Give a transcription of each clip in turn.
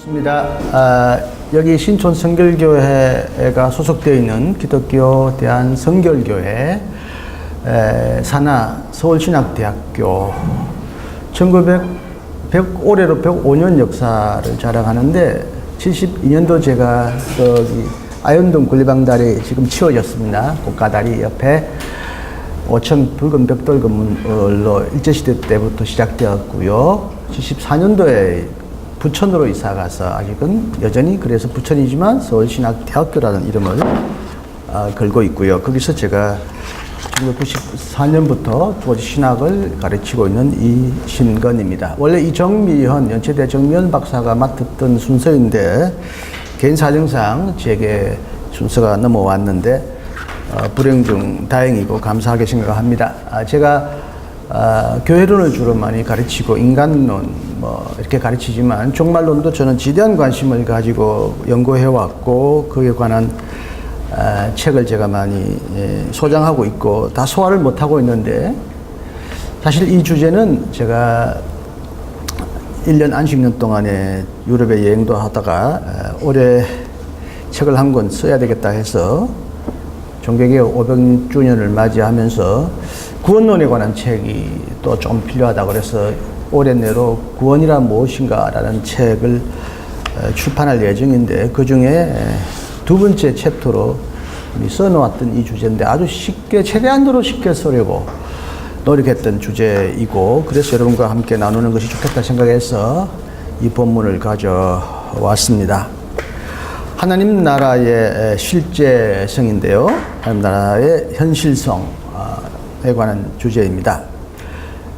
반갑습니다. 여기 신촌 성결교회가 소속되어 있는 기독교 대한성결교회 산하 서울신학대학교 올해로 105년 역사를 자랑하는데 72년도 제가 저기 아현동 군리방다리 지금 치워졌습니다. 고가다리 옆에 5천 붉은 벽돌 건물로 일제시대 때부터 시작되었고요. 74년도에 부천으로 이사가서 아직은 여전히 그래서 부천이지만 서울신학대학교라는 이름을 걸고 있고요. 거기서 제가 1994년부터 신학을 가르치고 있는 이신건입니다. 원래 이정미현, 연세대 정미현 박사가 맡았던 순서인데 개인 사정상 제게 순서가 넘어왔는데 불행 중 다행이고 감사하게 생각합니다. 제가 교회론을 주로 많이 가르치고 인간론 이렇게 가르치지만 종말론도 저는 지대한 관심을 가지고 연구해왔고 그에 관한 책을 제가 많이 소장하고 있고 다 소화를 못하고 있는데 사실 이 주제는 제가 1년 안식년 동안에 유럽에 여행도 하다가 올해 책을 한 권 써야 되겠다 해서 종교개혁 500주년을 맞이하면서 구원론에 관한 책이 또 좀 필요하다고 그래서 올해 내로 구원이란 무엇인가 라는 책을 출판할 예정인데 그 중에 두 번째 챕터로 써놓았던 이 주제인데 아주 쉽게 최대한으로 쉽게 쓰려고 노력했던 주제이고 그래서 여러분과 함께 나누는 것이 좋겠다 생각해서 이 본문을 가져왔습니다. 하나님 나라의 실제성인데요. 하나님 나라의 현실성에 관한 주제입니다.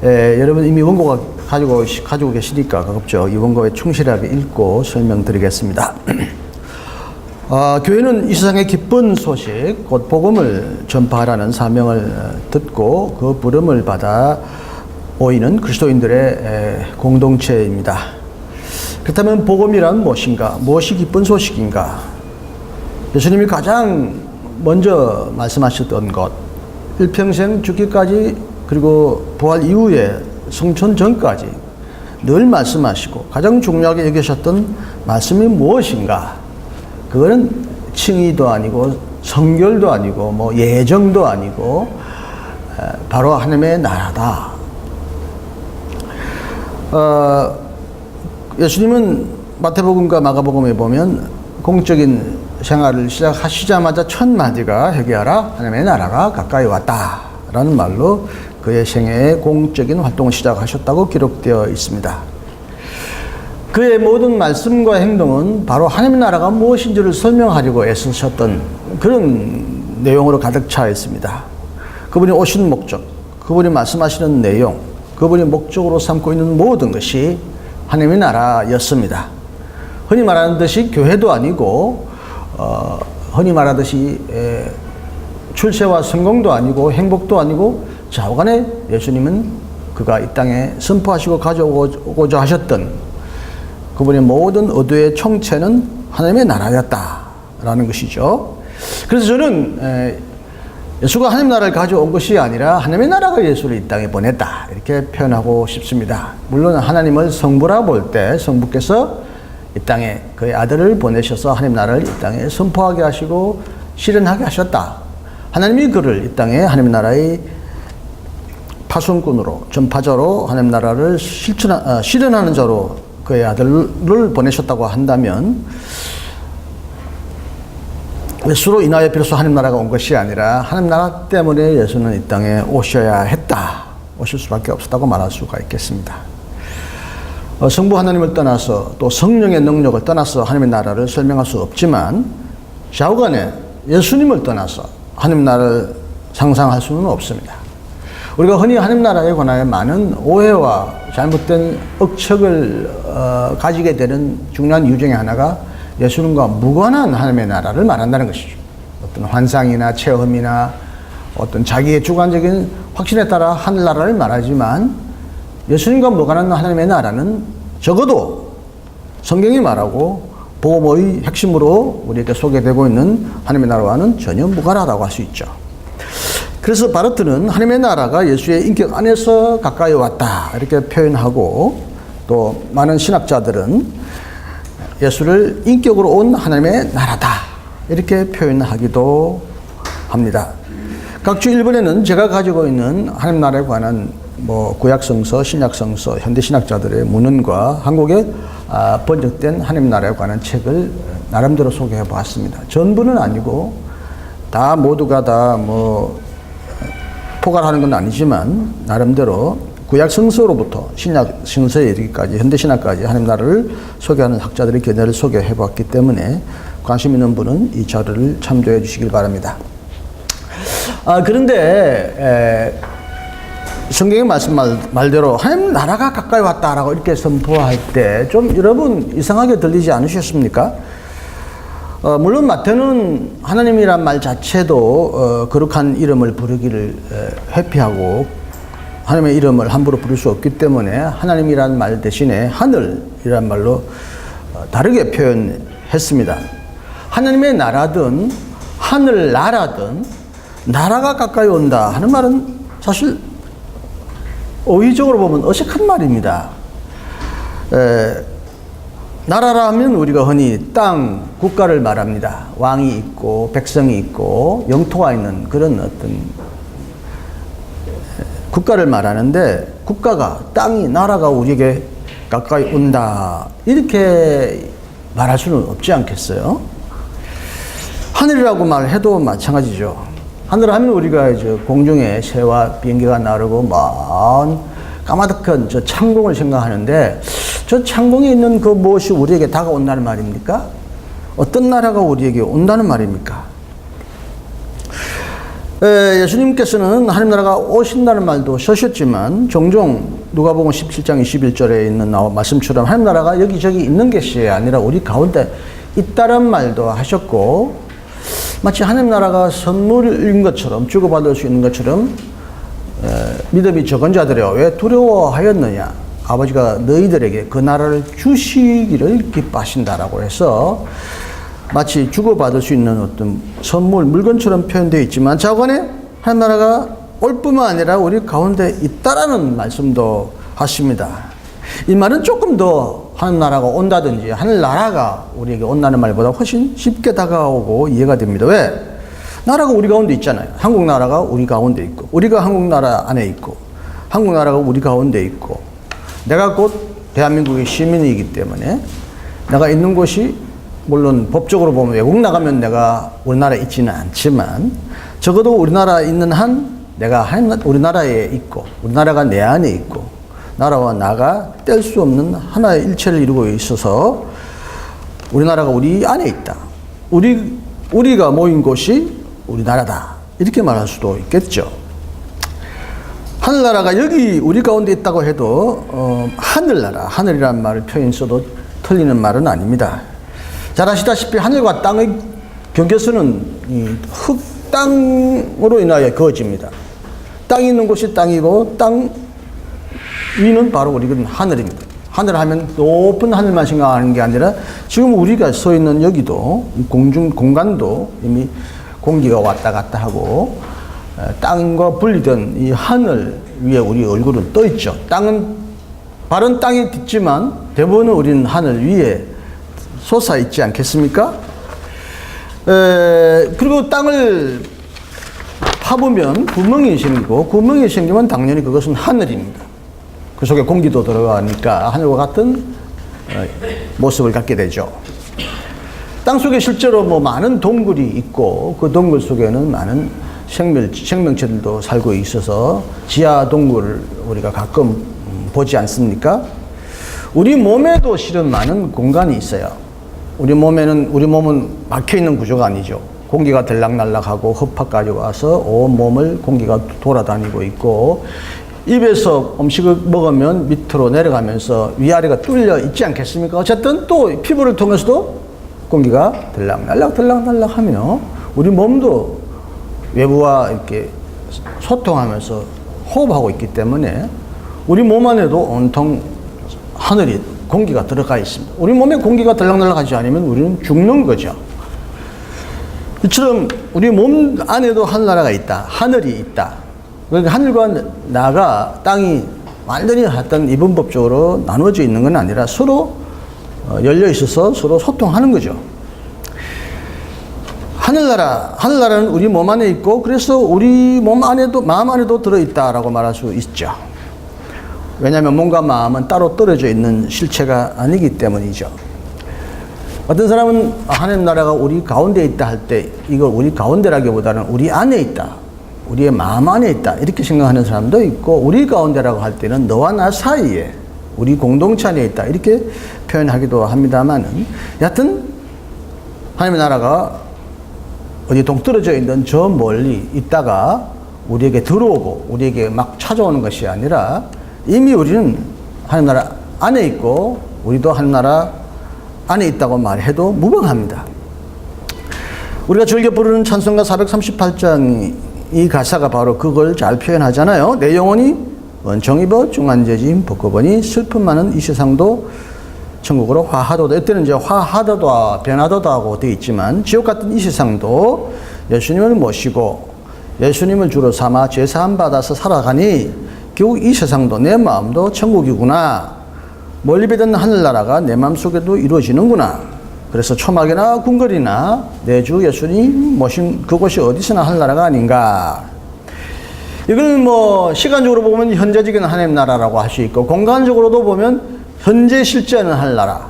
여러분 이미 원고가 가지고 계시니까 가급적 이 원고에 충실하게 읽고 설명드리겠습니다. 교회는 이 세상의 기쁜 소식, 곧 복음을 전파하라는 사명을 듣고 그 부름을 받아 모이는 그리스도인들의 공동체입니다. 그렇다면 복음이란 무엇인가? 무엇이 기쁜 소식인가? 예수님이 가장 먼저 말씀하셨던 것, 일평생 죽기까지 그리고 부활 이후에 성천 전까지 늘 말씀하시고 가장 중요하게 여기셨던 말씀이 무엇인가? 그거는 칭의도 아니고 성결도 아니고 예정도 아니고 바로 하나님의 나라다. 예수님은 마태복음과 마가복음에 보면 공적인 생활을 시작하시자마자 첫 마디가 회개하라 하나님의 나라가 가까이 왔다 라는 말로 그의 생애의 공적인 활동을 시작하셨다고 기록되어 있습니다. 그의 모든 말씀과 행동은 바로 하나님의 나라가 무엇인지를 설명하려고 애쓰셨던 그런 내용으로 가득 차 있습니다. 그분이 오신 목적, 그분이 말씀하시는 내용, 그분이 목적으로 삼고 있는 모든 것이 하나님의 나라였습니다. 흔히 말하는 듯이 교회도 아니고 흔히 말하듯이 출세와 성공도 아니고 행복도 아니고 좌우간에 예수님은 그가 이 땅에 선포하시고 가져오고자 하셨던 그분의 모든 의도의 총체는 하나님의 나라였다라는 것이죠. 그래서 저는 예수가 하나님 나라를 가져온 것이 아니라 하나님의 나라가 예수를 이 땅에 보냈다 이렇게 표현하고 싶습니다. 물론 하나님을 성부라 볼 때 성부께서 이 땅에 그의 아들을 보내셔서 하나님 나라를 이 땅에 선포하게 하시고 실현하게 하셨다. 하나님이 그를 이 땅에 하나님 나라의 파송꾼으로 전파자로 하나님 나라를 실현하는 자로 그의 아들을 보내셨다고 한다면 예수로 인하여 비로소 하나님 나라가 온 것이 아니라 하나님 나라 때문에 예수는 이 땅에 오셔야 했다. 오실 수밖에 없었다고 말할 수가 있겠습니다. 성부 하나님을 떠나서 또 성령의 능력을 떠나서 하나님의 나라를 설명할 수 없지만 좌우간에 예수님을 떠나서 하나님 나라를 상상할 수는 없습니다. 우리가 흔히 하나님 나라에 관하여 많은 오해와 잘못된 억측을 가지게 되는 중요한 이유 중에 하나가 예수님과 무관한 하나님의 나라를 말한다는 것이죠. 어떤 환상이나 체험이나 어떤 자기의 주관적인 확신에 따라 하늘나라를 말하지만 예수님과 무관한 하나님의 나라는 적어도 성경이 말하고 복음의 핵심으로 우리에게 소개되고 있는 하나님의 나라와는 전혀 무관하다고 할 수 있죠. 그래서 바르트는 하나님의 나라가 예수의 인격 안에서 가까이 왔다 이렇게 표현하고 또 많은 신학자들은 예수를 인격으로 온 하나님의 나라다. 이렇게 표현하기도 합니다. 각주 1번에는 제가 가지고 있는 하나님 나라에 관한 구약성서, 신약성서, 현대신학자들의 문헌과 한국에 번역된 하나님 나라에 관한 책을 나름대로 소개해 보았습니다. 전부는 아니고 다 모두가 다 포괄하는 건 아니지만 나름대로 구약성서로부터 신약성서에 이르기까지 현대신학까지 하나님 나라를 소개하는 학자들의 견해를 소개해 보았기 때문에 관심 있는 분은 이 자료를 참조해 주시길 바랍니다. 그런데 성경의 말씀 말대로 하나님 나라가 가까이 왔다라고 이렇게 선포할 때 좀 여러분 이상하게 들리지 않으셨습니까? 물론 마태는 하나님이란 말 자체도 거룩한 이름을 부르기를 회피하고 하나님의 이름을 함부로 부를 수 없기 때문에 하나님이란 말 대신에 하늘이란 말로 다르게 표현했습니다. 하나님의 나라든 하늘 나라든 나라가 가까이 온다 하는 말은 사실 어휘적으로 보면 어색한 말입니다. 나라라 하면 우리가 흔히 땅, 국가를 말합니다. 왕이 있고 백성이 있고 영토가 있는 그런 어떤 국가를 말하는데 국가가, 땅이, 나라가 우리에게 가까이 온다 이렇게 말할 수는 없지 않겠어요? 하늘이라고 말해도 마찬가지죠. 하늘 하면 우리가 이제 공중에 새와 비행기가 나르고 먼 까마득한 저 창공을 생각하는데 저 창공에 있는 그 무엇이 우리에게 다가온다는 말입니까? 어떤 나라가 우리에게 온다는 말입니까? 예수님께서는 하나님 나라가 오신다는 말도 쓰셨지만 종종 누가복음 17장 21절에 있는 말씀처럼 하나님 나라가 여기저기 있는 것이 아니라 우리 가운데 있다는 말도 하셨고 마치 하나님 나라가 선물인 것처럼 주고받을 수 있는 것처럼 믿음이 적은 자들이여 왜 두려워하였느냐 아버지가 너희들에게 그 나라를 주시기를 기뻐하신다라고 해서 마치 주고받을 수 있는 어떤 선물, 물건처럼 표현되어 있지만 자관에 하나님 나라가 올 뿐만 아니라 우리 가운데 있다라는 말씀도 하십니다. 이 말은 조금 더 하나님 나라가 온다든지 하늘 나라가 우리에게 온다는 말보다 훨씬 쉽게 다가오고 이해가 됩니다. 왜? 나라가 우리 가운데 있잖아요. 한국 나라가 우리 가운데 있고 우리가 한국 나라 안에 있고 한국 나라가 우리 가운데 있고 내가 곧 대한민국의 시민이기 때문에 내가 있는 곳이 물론 법적으로 보면 외국 나가면 내가 우리나라에 있지는 않지만 적어도 우리나라에 있는 한 내가 우리나라에 있고 우리나라가 내 안에 있고 나라와 나가 뗄 수 없는 하나의 일체를 이루고 있어서 우리나라가 우리 안에 있다. 우리가 모인 곳이 우리나라다. 이렇게 말할 수도 있겠죠. 하늘나라가 여기 우리 가운데 있다고 해도 하늘나라, 하늘이라는 말을 표현 써도 틀리는 말은 아닙니다. 잘 아시다시피 하늘과 땅의 경계선은 흙땅으로 인하여 그어집니다. 땅이 있는 곳이 땅이고 땅 위는 바로 우리는 하늘입니다. 하늘 하면 높은 하늘만 생각하는 게 아니라 지금 우리가 서 있는 여기도 공간도 이미 공기가 왔다 갔다 하고 땅과 분리된 이 하늘 위에 우리 얼굴은 떠 있죠. 땅은 발은 땅에 딛지만 대부분은 우리는 하늘 위에 솟아 있지 않겠습니까? 그리고 땅을 파보면 구멍이 생기고 구멍이 생기면 당연히 그것은 하늘입니다. 그 속에 공기도 들어가니까 하늘과 같은 모습을 갖게 되죠. 땅 속에 실제로 많은 동굴이 있고 그 동굴 속에는 많은 생명체들도 살고 있어서 지하 동굴을 우리가 가끔 보지 않습니까? 우리 몸에도 실은 많은 공간이 있어요. 우리 몸은 막혀 있는 구조가 아니죠. 공기가 들락날락하고 흡합까지 와서 온 몸을 공기가 돌아다니고 있고 입에서 음식을 먹으면 밑으로 내려가면서 위아래가 뚫려 있지 않겠습니까? 어쨌든 또 피부를 통해서도 공기가 들락날락 하며 우리 몸도 외부와 이렇게 소통하면서 호흡하고 있기 때문에 우리 몸 안에도 온통 하늘이 공기가 들어가 있습니다. 우리 몸에 공기가 들락날락하지 않으면 우리는 죽는 거죠. 이처럼 우리 몸 안에도 하늘나라가 있다. 하늘이 있다. 그러니까 하늘과 나가 땅이 완전히 어떤 이분법적으로 나누어져 있는 건 아니라 서로 열려 있어서 서로 소통하는 거죠. 하늘나라는 우리 몸 안에 있고 그래서 우리 몸 안에도 마음 안에도 들어있다라고 말할 수 있죠. 왜냐하면 몸과 마음은 따로 떨어져 있는 실체가 아니기 때문이죠. 어떤 사람은 하나님 나라가 우리 가운데 있다 할 때 이걸 우리 가운데라기보다는 우리 안에 있다, 우리의 마음 안에 있다 이렇게 생각하는 사람도 있고, 우리 가운데라고 할 때는 너와 나 사이에 우리 공동체 안에 있다 이렇게 표현하기도 합니다만은, 여하튼 하나님의 나라가 어디 동떨어져 있는 저 멀리 있다가 우리에게 들어오고 우리에게 막 찾아오는 것이 아니라 이미 우리는 하나님 나라 안에 있고 우리도 하나님 나라 안에 있다고 말해도 무방합니다. 우리가 즐겨 부르는 찬송가 438장 이 가사가 바로 그걸 잘 표현하잖아요. 내 영혼이 원청 입어 중한죄짐 벗고보니 슬픔 많은 이 세상도 천국으로 화하도다. 이때는 이제 화하도다, 변하도다 하고 되어 있지만, 지옥 같은 이 세상도 예수님을 모시고 예수님을 주로 삼아 죄사함 받아서 살아가니 결국 이 세상도 내 마음도 천국이구나. 멀리 보던 하늘나라가 내 마음속에도 이루어지는구나. 그래서 초막이나 궁궐이나 내 주 예수님 모신 그곳이 어디서나 하늘나라가 아닌가. 이걸 뭐 시간적으로 보면 현재적인 하나님 나라라고 할 수 있고, 공간적으로도 보면 현재 실제하는 하늘나라,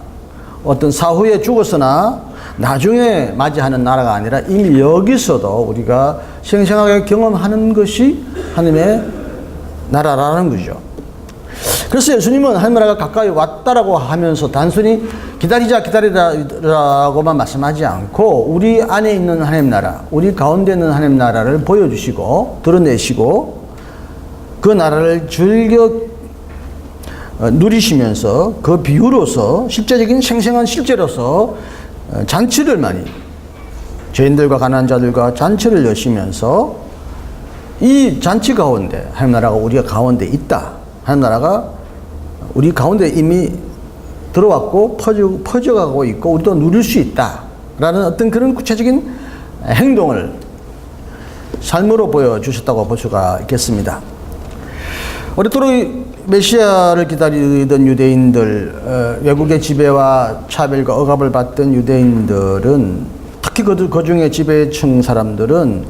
어떤 사후에 죽어서나 나중에 맞이하는 나라가 아니라 이미 여기서도 우리가 생생하게 경험하는 것이 하나님의 나라라는 거죠. 그래서 예수님은 하나님 나라가 가까이 왔다라고 하면서 단순히 기다리라고만 말씀하지 않고 우리 안에 있는 하나님 나라, 우리 가운데 있는 하나님 나라를 보여주시고 드러내시고 그 나라를 즐겨 누리시면서 그 비유로서 실제적인 생생한 실제로서 잔치를 많이, 죄인들과 가난한 자들과 잔치를 여시면서 이 잔치 가운데 하나님 나라가 우리가 가운데 있다, 하나님 나라가 우리 가운데 이미 들어왔고 퍼져가고 있고 우리도 누릴 수 있다라는 어떤 그런 구체적인 행동을 삶으로 보여주셨다고 볼 수가 있겠습니다. 오랫도록 메시아를 기다리던 유대인들, 외국의 지배와 차별과 억압을 받던 유대인들은, 특히 그 중에 지배층 사람들은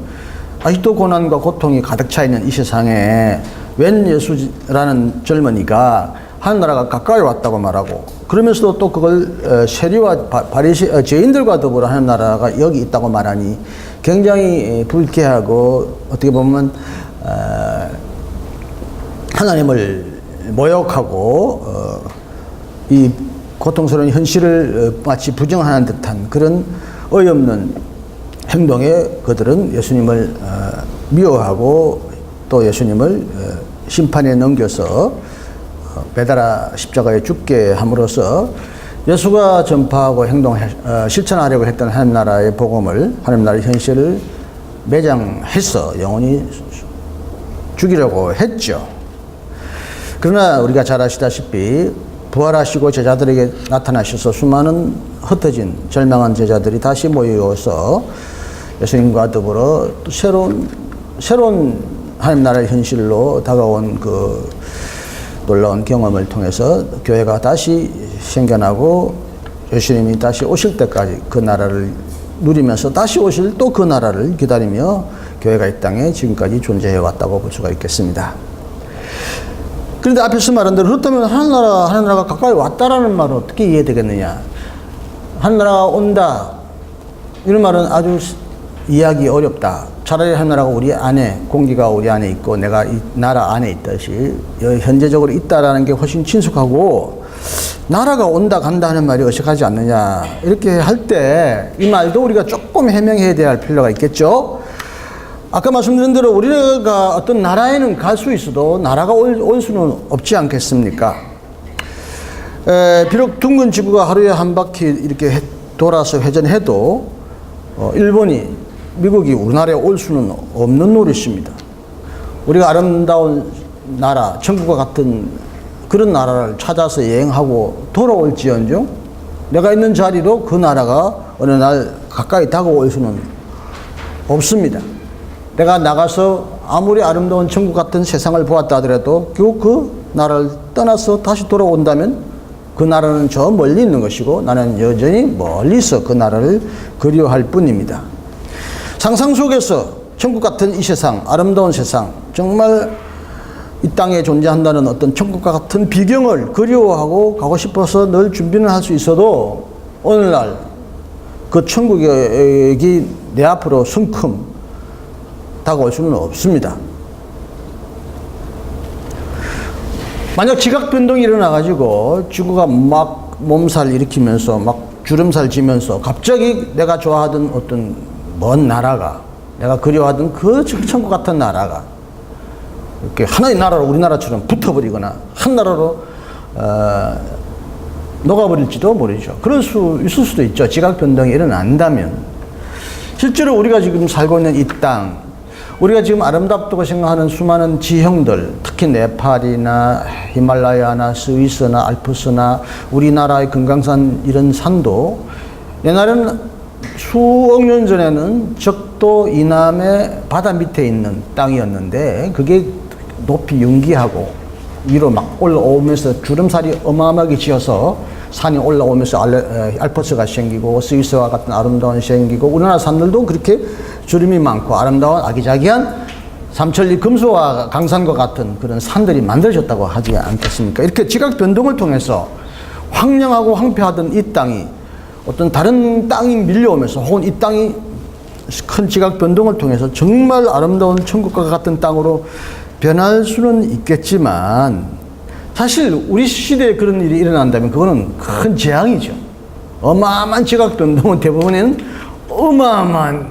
아직도 고난과 고통이 가득 차 있는 이 세상에 웬 예수라는 젊은이가 하늘나라가 가까이 왔다고 말하고, 그러면서도 또 그걸 세리와 죄인들과 더불어 하늘나라가 여기 있다고 말하니 굉장히 불쾌하고 어떻게 보면 하나님을 모욕하고 이 고통스러운 현실을 마치 부정하는 듯한 그런 어이없는 행동에 그들은 예수님을 미워하고 또 예수님을 심판에 넘겨서 배달아 십자가에 죽게 함으로써 예수가 전파하고 실천하려고 했던 하나님 나라의 복음을, 하나님 나라의 현실을 매장해서 영원히 죽이려고 했죠. 그러나 우리가 잘 아시다시피 부활하시고 제자들에게 나타나셔서 수많은 흩어진 절망한 제자들이 다시 모여서 예수님과 더불어 또 새로운 하나님 나라의 현실로 다가온 그 놀라운 경험을 통해서 교회가 다시 생겨나고 예수님이 다시 오실 때까지 그 나라를 누리면서 다시 오실 또 그 나라를 기다리며 교회가 이 땅에 지금까지 존재해 왔다고 볼 수가 있겠습니다. 그런데 앞에서 말한 대로 그렇다면 하늘나라가 가까이 왔다라는 말은 어떻게 이해되겠느냐? 하늘나라가 온다, 이런 말은 아주 이해하기 어렵다. 차라리 하늘나라가 우리 안에, 공기가 우리 안에 있고 내가 이 나라 안에 있듯이 현재적으로 있다라는 게 훨씬 친숙하고, 나라가 온다 간다 하는 말이 어색하지 않느냐, 이렇게 할 때 이 말도 우리가 조금 해명해야 될 필요가 있겠죠. 아까 말씀드린 대로 우리가 어떤 나라에는 갈 수 있어도 나라가 올 수는 없지 않겠습니까? 비록 둥근 지구가 하루에 한 바퀴 이렇게 돌아서 회전해도 일본이, 미국이 우리나라에 올 수는 없는 노릇입니다. 우리가 아름다운 나라, 천국과 같은 그런 나라를 찾아서 여행하고 돌아올지언정 내가 있는 자리로 그 나라가 어느 날 가까이 다가올 수는 없습니다. 내가 나가서 아무리 아름다운 천국 같은 세상을 보았다 하더라도 결국 그 나라를 떠나서 다시 돌아온다면 그 나라는 저 멀리 있는 것이고 나는 여전히 멀리서 그 나라를 그리워할 뿐입니다. 상상 속에서 천국 같은 이 세상, 아름다운 세상, 정말 이 땅에 존재한다는 어떤 천국과 같은 비경을 그리워하고 가고 싶어서 늘 준비는 할 수 있어도 오늘날 그 천국이 내 앞으로 성큼 다가올 수는 없습니다. 만약 지각 변동이 일어나가지고 지구가 막 몸살 일으키면서 막 주름살 지면서 갑자기 내가 좋아하던 어떤 먼 나라가, 내가 그리워하던 그 천국 같은 나라가 이렇게 하나의 나라로 우리나라처럼 붙어버리거나 한 나라로 녹아버릴지도 모르죠. 그럴 수 있을 수도 있죠. 지각 변동이 일어난다면. 실제로 우리가 지금 살고 있는 이 땅, 우리가 지금 아름답다고 생각하는 수많은 지형들, 특히 네팔이나 히말라야나 스위스나 알프스나 우리나라의 금강산 이런 산도 옛날에는 수억 년 전에는 적도 이남의 바다 밑에 있는 땅이었는데 그게 높이 연기하고 위로 막 올라오면서 주름살이 어마어마하게 지어서 산이 올라오면서 알프스가 생기고 스위스와 같은 아름다운 생기고 우리나라 산들도 그렇게 주름이 많고 아름다운 아기자기한 삼천리 금수와 강산과 같은 그런 산들이 만들어졌다고 하지 않겠습니까? 이렇게 지각 변동을 통해서 황량하고 황폐하던 이 땅이 어떤 다른 땅이 밀려오면서 혹은 이 땅이 큰 지각 변동을 통해서 정말 아름다운 천국과 같은 땅으로 변할 수는 있겠지만 사실 우리 시대에 그런 일이 일어난다면 그거는 큰 재앙이죠. 어마어마한 지각 변동은 대부분은 어마어마한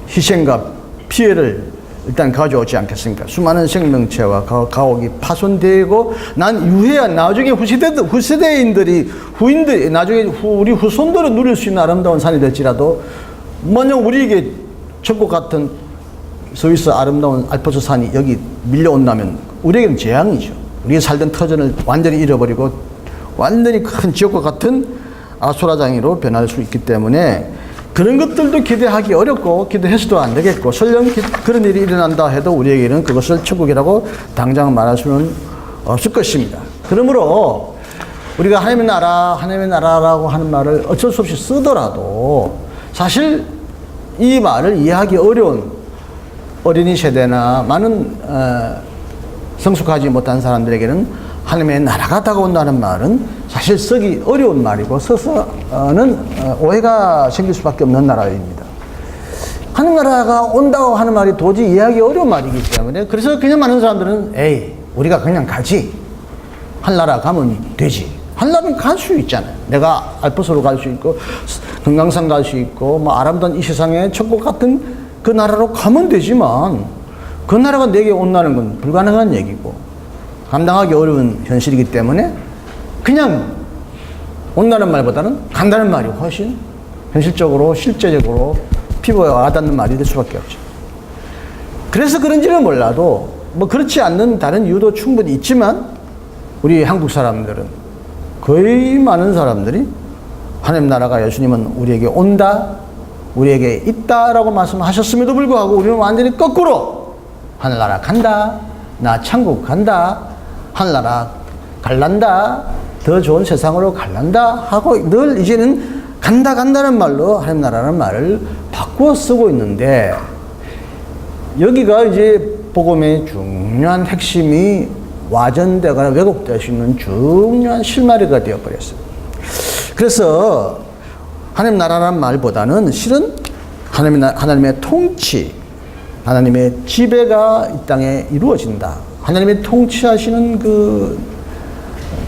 희생과 피해를 일단 가져오지 않겠습니까? 수많은 생명체와 가옥이 파손되고 난 유해야 나중에 후세대인들이 후인들이 나중에 우리 후손들은 누릴 수 있는 아름다운 산이 될지라도 만약 우리에게 천국 같은 스위스 아름다운 알프스 산이 여기 밀려온다면 우리에게는 재앙이죠. 우리가 살던 터전을 완전히 잃어버리고 완전히 큰 지옥과 같은 아수라장으로 변할 수 있기 때문에 그런 것들도 기대하기 어렵고 기대해서도 안 되겠고 설령 그런 일이 일어난다 해도 우리에게는 그것을 천국이라고 당장 말할 수는 없을 것입니다. 그러므로 우리가 하나님의 나라라고 하는 말을 어쩔 수 없이 쓰더라도 사실 이 말을 이해하기 어려운 어린이 세대나 많은 성숙하지 못한 사람들에게는 하나님의 나라가 다가온다는 말은 사실 쓰기 어려운 말이고 써서는 오해가 생길 수밖에 없는 나라입니다. 하나님 나라가 온다고 하는 말이 도저히 이해하기 어려운 말이기 때문에 그래서 그냥 많은 사람들은 에이 우리가 그냥 가지 한나라 가면 되지 한나라는 갈 수 있잖아요. 내가 알프스로 갈 수 있고 금강산 갈 수 있고 뭐 아름다운 이 세상에 천국 같은 그 나라로 가면 되지만 그 나라가 내게 온다는 건 불가능한 얘기고 감당하기 어려운 현실이기 때문에 그냥 온다는 말보다는 간다는 말이 훨씬 현실적으로 실제적으로 피부에 와닿는 말이 될 수밖에 없죠. 그래서 그런지는 몰라도 뭐 그렇지 않는 다른 이유도 충분히 있지만 우리 한국 사람들은 거의 많은 사람들이 하나님 나라가 예수님은 우리에게 온다 우리에게 있다라고 말씀하셨음에도 불구하고 우리는 완전히 거꾸로 하늘나라 간다 나 천국 간다 하늘나라 갈란다 더 좋은 세상으로 갈란다 하고 늘 이제는 간다는 말로 하나님 나라라는 말을 바꾸어 쓰고 있는데 여기가 이제 복음의 중요한 핵심이 와전되거나 왜곡될 수 있는 중요한 실마리가 되어버렸어요. 그래서 하나님 나라라는 말보다는 실은 하나님의 통치, 하나님의 지배가 이 땅에 이루어진다. 하나님의 통치하시는 그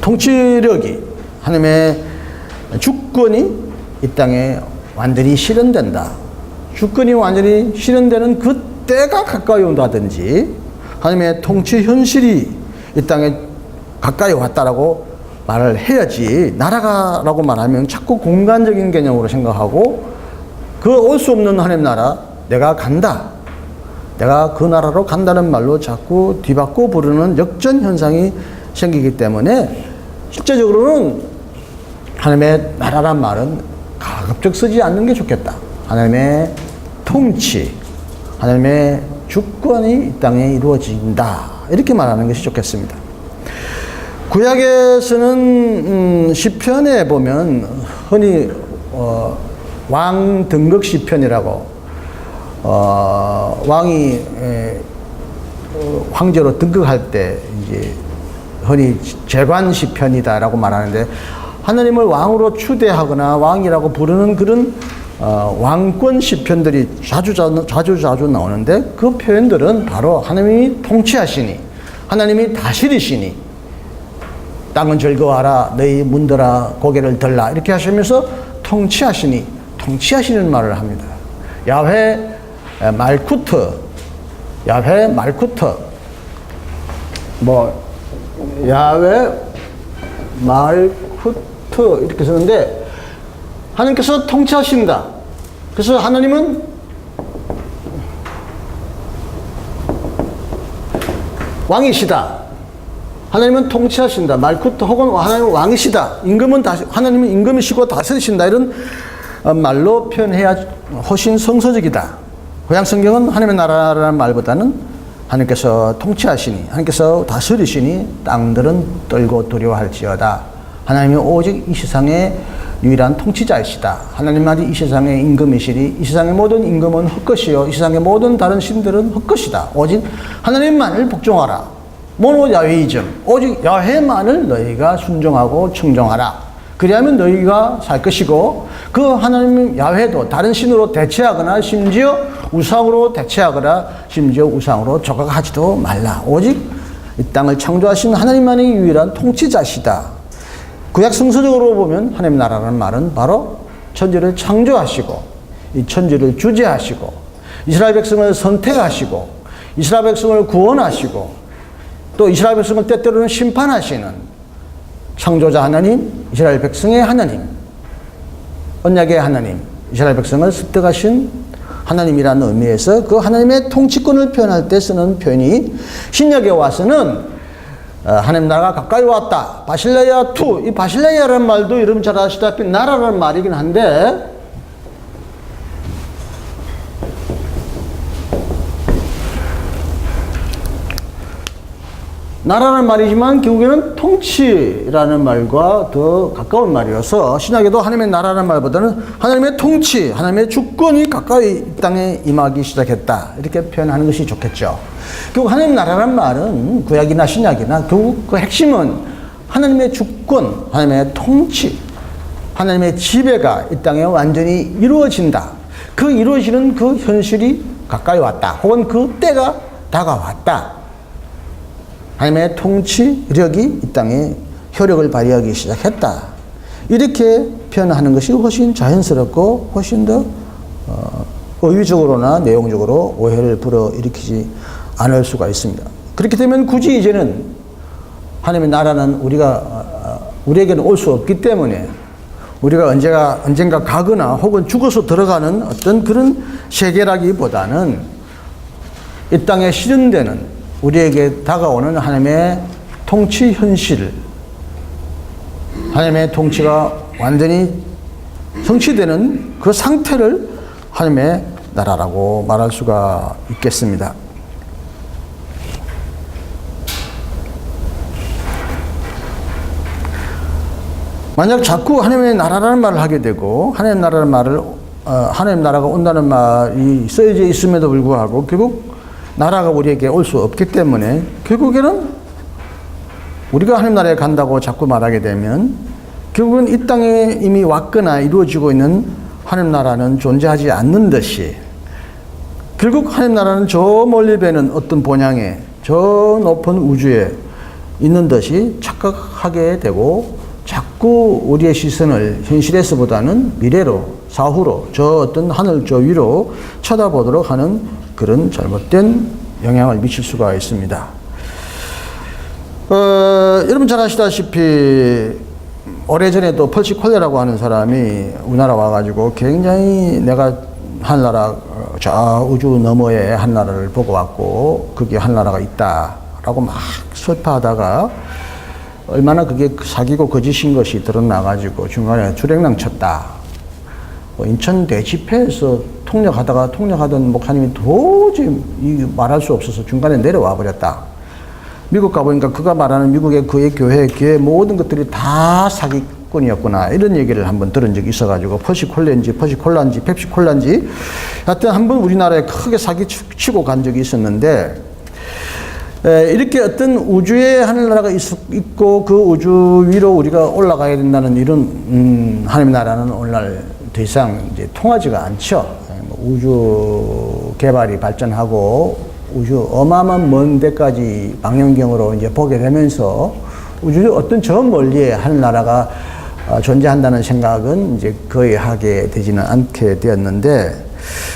통치력이 하나님의 주권이 이 땅에 완전히 실현된다. 주권이 완전히 실현되는 그 때가 가까이 온다든지 하나님의 통치 현실이 이 땅에 가까이 왔다라고 말을 해야지 나라가라고 말하면 자꾸 공간적인 개념으로 생각하고 그 올 수 없는 하나님 나라 내가 간다. 내가 그 나라로 간다는 말로 자꾸 뒤바꿔 부르는 역전 현상이 생기기 때문에 실제적으로는 하나님의 나라란 말은 가급적 쓰지 않는 게 좋겠다. 하나님의 통치, 하나님의 주권이 이 땅에 이루어진다. 이렇게 말하는 것이 좋겠습니다. 구약에서는 시편에 보면 흔히 왕 등극 시편이라고 왕이 황제로 등극할 때 이제 흔히 재관 시편이다라고 말하는데 하나님을 왕으로 추대하거나 왕이라고 부르는 그런 왕권 시편들이 자주 나오는데 그 표현들은 바로 하나님이 통치하시니 하나님이 다스리시니 땅은 즐거워하라 너희 문들아 고개를 들라 이렇게 하시면서 통치하시는 말을 합니다. 야훼 말쿠트 뭐 야훼 말쿠트 이렇게 쓰는데 하나님께서 통치하신다. 그래서 하나님은 왕이시다. 하나님은 통치하신다. 말쿠트 혹은 하나님은 왕이시다. 하나님은 임금이시고 다스리신다. 이런 말로 표현해야 훨씬 성서적이다. 구약 성경은 하나님의 나라라는 말보다는 하나님께서 통치하시니 하나님께서 다스리시니 땅들은 떨고 두려워할지어다. 하나님이 오직 이 세상의 유일한 통치자이시다. 하나님만이 이 세상의 임금이시니 이 세상의 모든 임금은 헛것이요 이 세상의 모든 다른 신들은 헛것이다. 오직 하나님만을 복종하라. 모노 야훼이즘 오직 야훼만을 너희가 순종하고 청종하라. 그리하면 너희가 살 것이고 그 하나님 야훼도 다른 신으로 대체하거나 심지어 우상으로 대체하거나 심지어 우상으로 조각하지도 말라. 오직 이 땅을 창조하신 하나님만이 유일한 통치자시다. 구약 성서적으로 보면 하나님 나라라는 말은 바로 천지를 창조하시고 이 천지를 주재하시고 이스라엘 백성을 선택하시고 이스라엘 백성을 구원하시고 또 이스라엘 백성을 때때로는 심판하시는 창조자 하나님, 이스라엘 백성의 하나님, 언약의 하나님, 이스라엘 백성을 습득하신 하나님이라는 의미에서 그 하나님의 통치권을 표현할 때 쓰는 표현이 신약에 와서는 하나님 나라가 가까이 왔다. 바실레야 투. 이 바실레야라는 말도 여러분 잘 아시다시피 나라라는 말이긴 한데 나라는 말이지만 결국에는 통치라는 말과 더 가까운 말이어서 신약에도 하나님의 나라는 말보다는 하나님의 통치, 하나님의 주권이 가까이 이 땅에 임하기 시작했다. 이렇게 표현하는 것이 좋겠죠. 결국 하나님 나라는 말은 구약이나 신약이나 결국 그 핵심은 하나님의 주권, 하나님의 통치, 하나님의 지배가 이 땅에 완전히 이루어진다. 그 이루어지는 그 현실이 가까이 왔다. 혹은 그 때가 다가왔다. 하나님의 통치력이 이 땅에 효력을 발휘하기 시작했다. 이렇게 표현하는 것이 훨씬 자연스럽고 훨씬 더 의유적으로나 내용적으로 오해를 불어일으키지 않을 수가 있습니다. 그렇게 되면 굳이 이제는 하나님의 나라는 우리에게는 올 수 없기 때문에 우리가 언젠가 가거나 혹은 죽어서 들어가는 어떤 그런 세계라기보다는 이 땅에 실현되는 우리에게 다가오는 하나님의 통치 현실, 하나님의 통치가 완전히 성취되는 그 상태를 하나님의 나라라고 말할 수가 있겠습니다. 만약 자꾸 하나님의 나라라는 말을 하게 되고 하나님 나라가 온다는 말이 써져 있음에도 불구하고 결국 나라가 우리에게 올 수 없기 때문에 결국에는 우리가 하나님 나라에 간다고 자꾸 말하게 되면 결국은 이 땅에 이미 왔거나 이루어지고 있는 하나님 나라는 존재하지 않는 듯이 결국 하나님 나라는 저 멀리 배는 어떤 본향에 저 높은 우주에 있는 듯이 착각하게 되고 자꾸 우리의 시선을 현실에서보다는 미래로 사후로 저 어떤 하늘 저 위로 쳐다보도록 하는 그런 잘못된 영향을 미칠 수가 있습니다. 여러분 잘 아시다시피 오래전에도 펄시 콜레라고 하는 사람이 우리나라 와가지고 굉장히 내가 하늘나라 저 우주 너머에 한나라를 보고 왔고 거기에 한나라가 있다라고 막 설파하다가 얼마나 그게 사기고 거짓인 것이 드러나가지고 중간에 주랭랑 쳤다. 인천 대집회에서 통역하던 목사님이 도저히 말할 수 없어서 중간에 내려와 버렸다. 미국 가보니까 그가 말하는 미국의 그의 교회 모든 것들이 다 사기꾼이었구나. 이런 얘기를 한번 들은 적이 있어가지고, 퍼시콜라인지 펩시콜라인지, 하여튼 한번 우리나라에 크게 사기치고 간 적이 있었는데, 이렇게 어떤 우주에 하늘나라가 있고 그 우주 위로 우리가 올라가야 된다는 이런 하나님의 나라는 오늘날 더 이상 이제 통하지가 않죠. 우주 개발이 발전하고 우주 어마어마한 먼 데까지 망원경으로 이제 보게 되면서 우주 어떤 저 멀리에 하늘나라가 존재한다는 생각은 이제 거의 하게 되지는 않게 되었는데,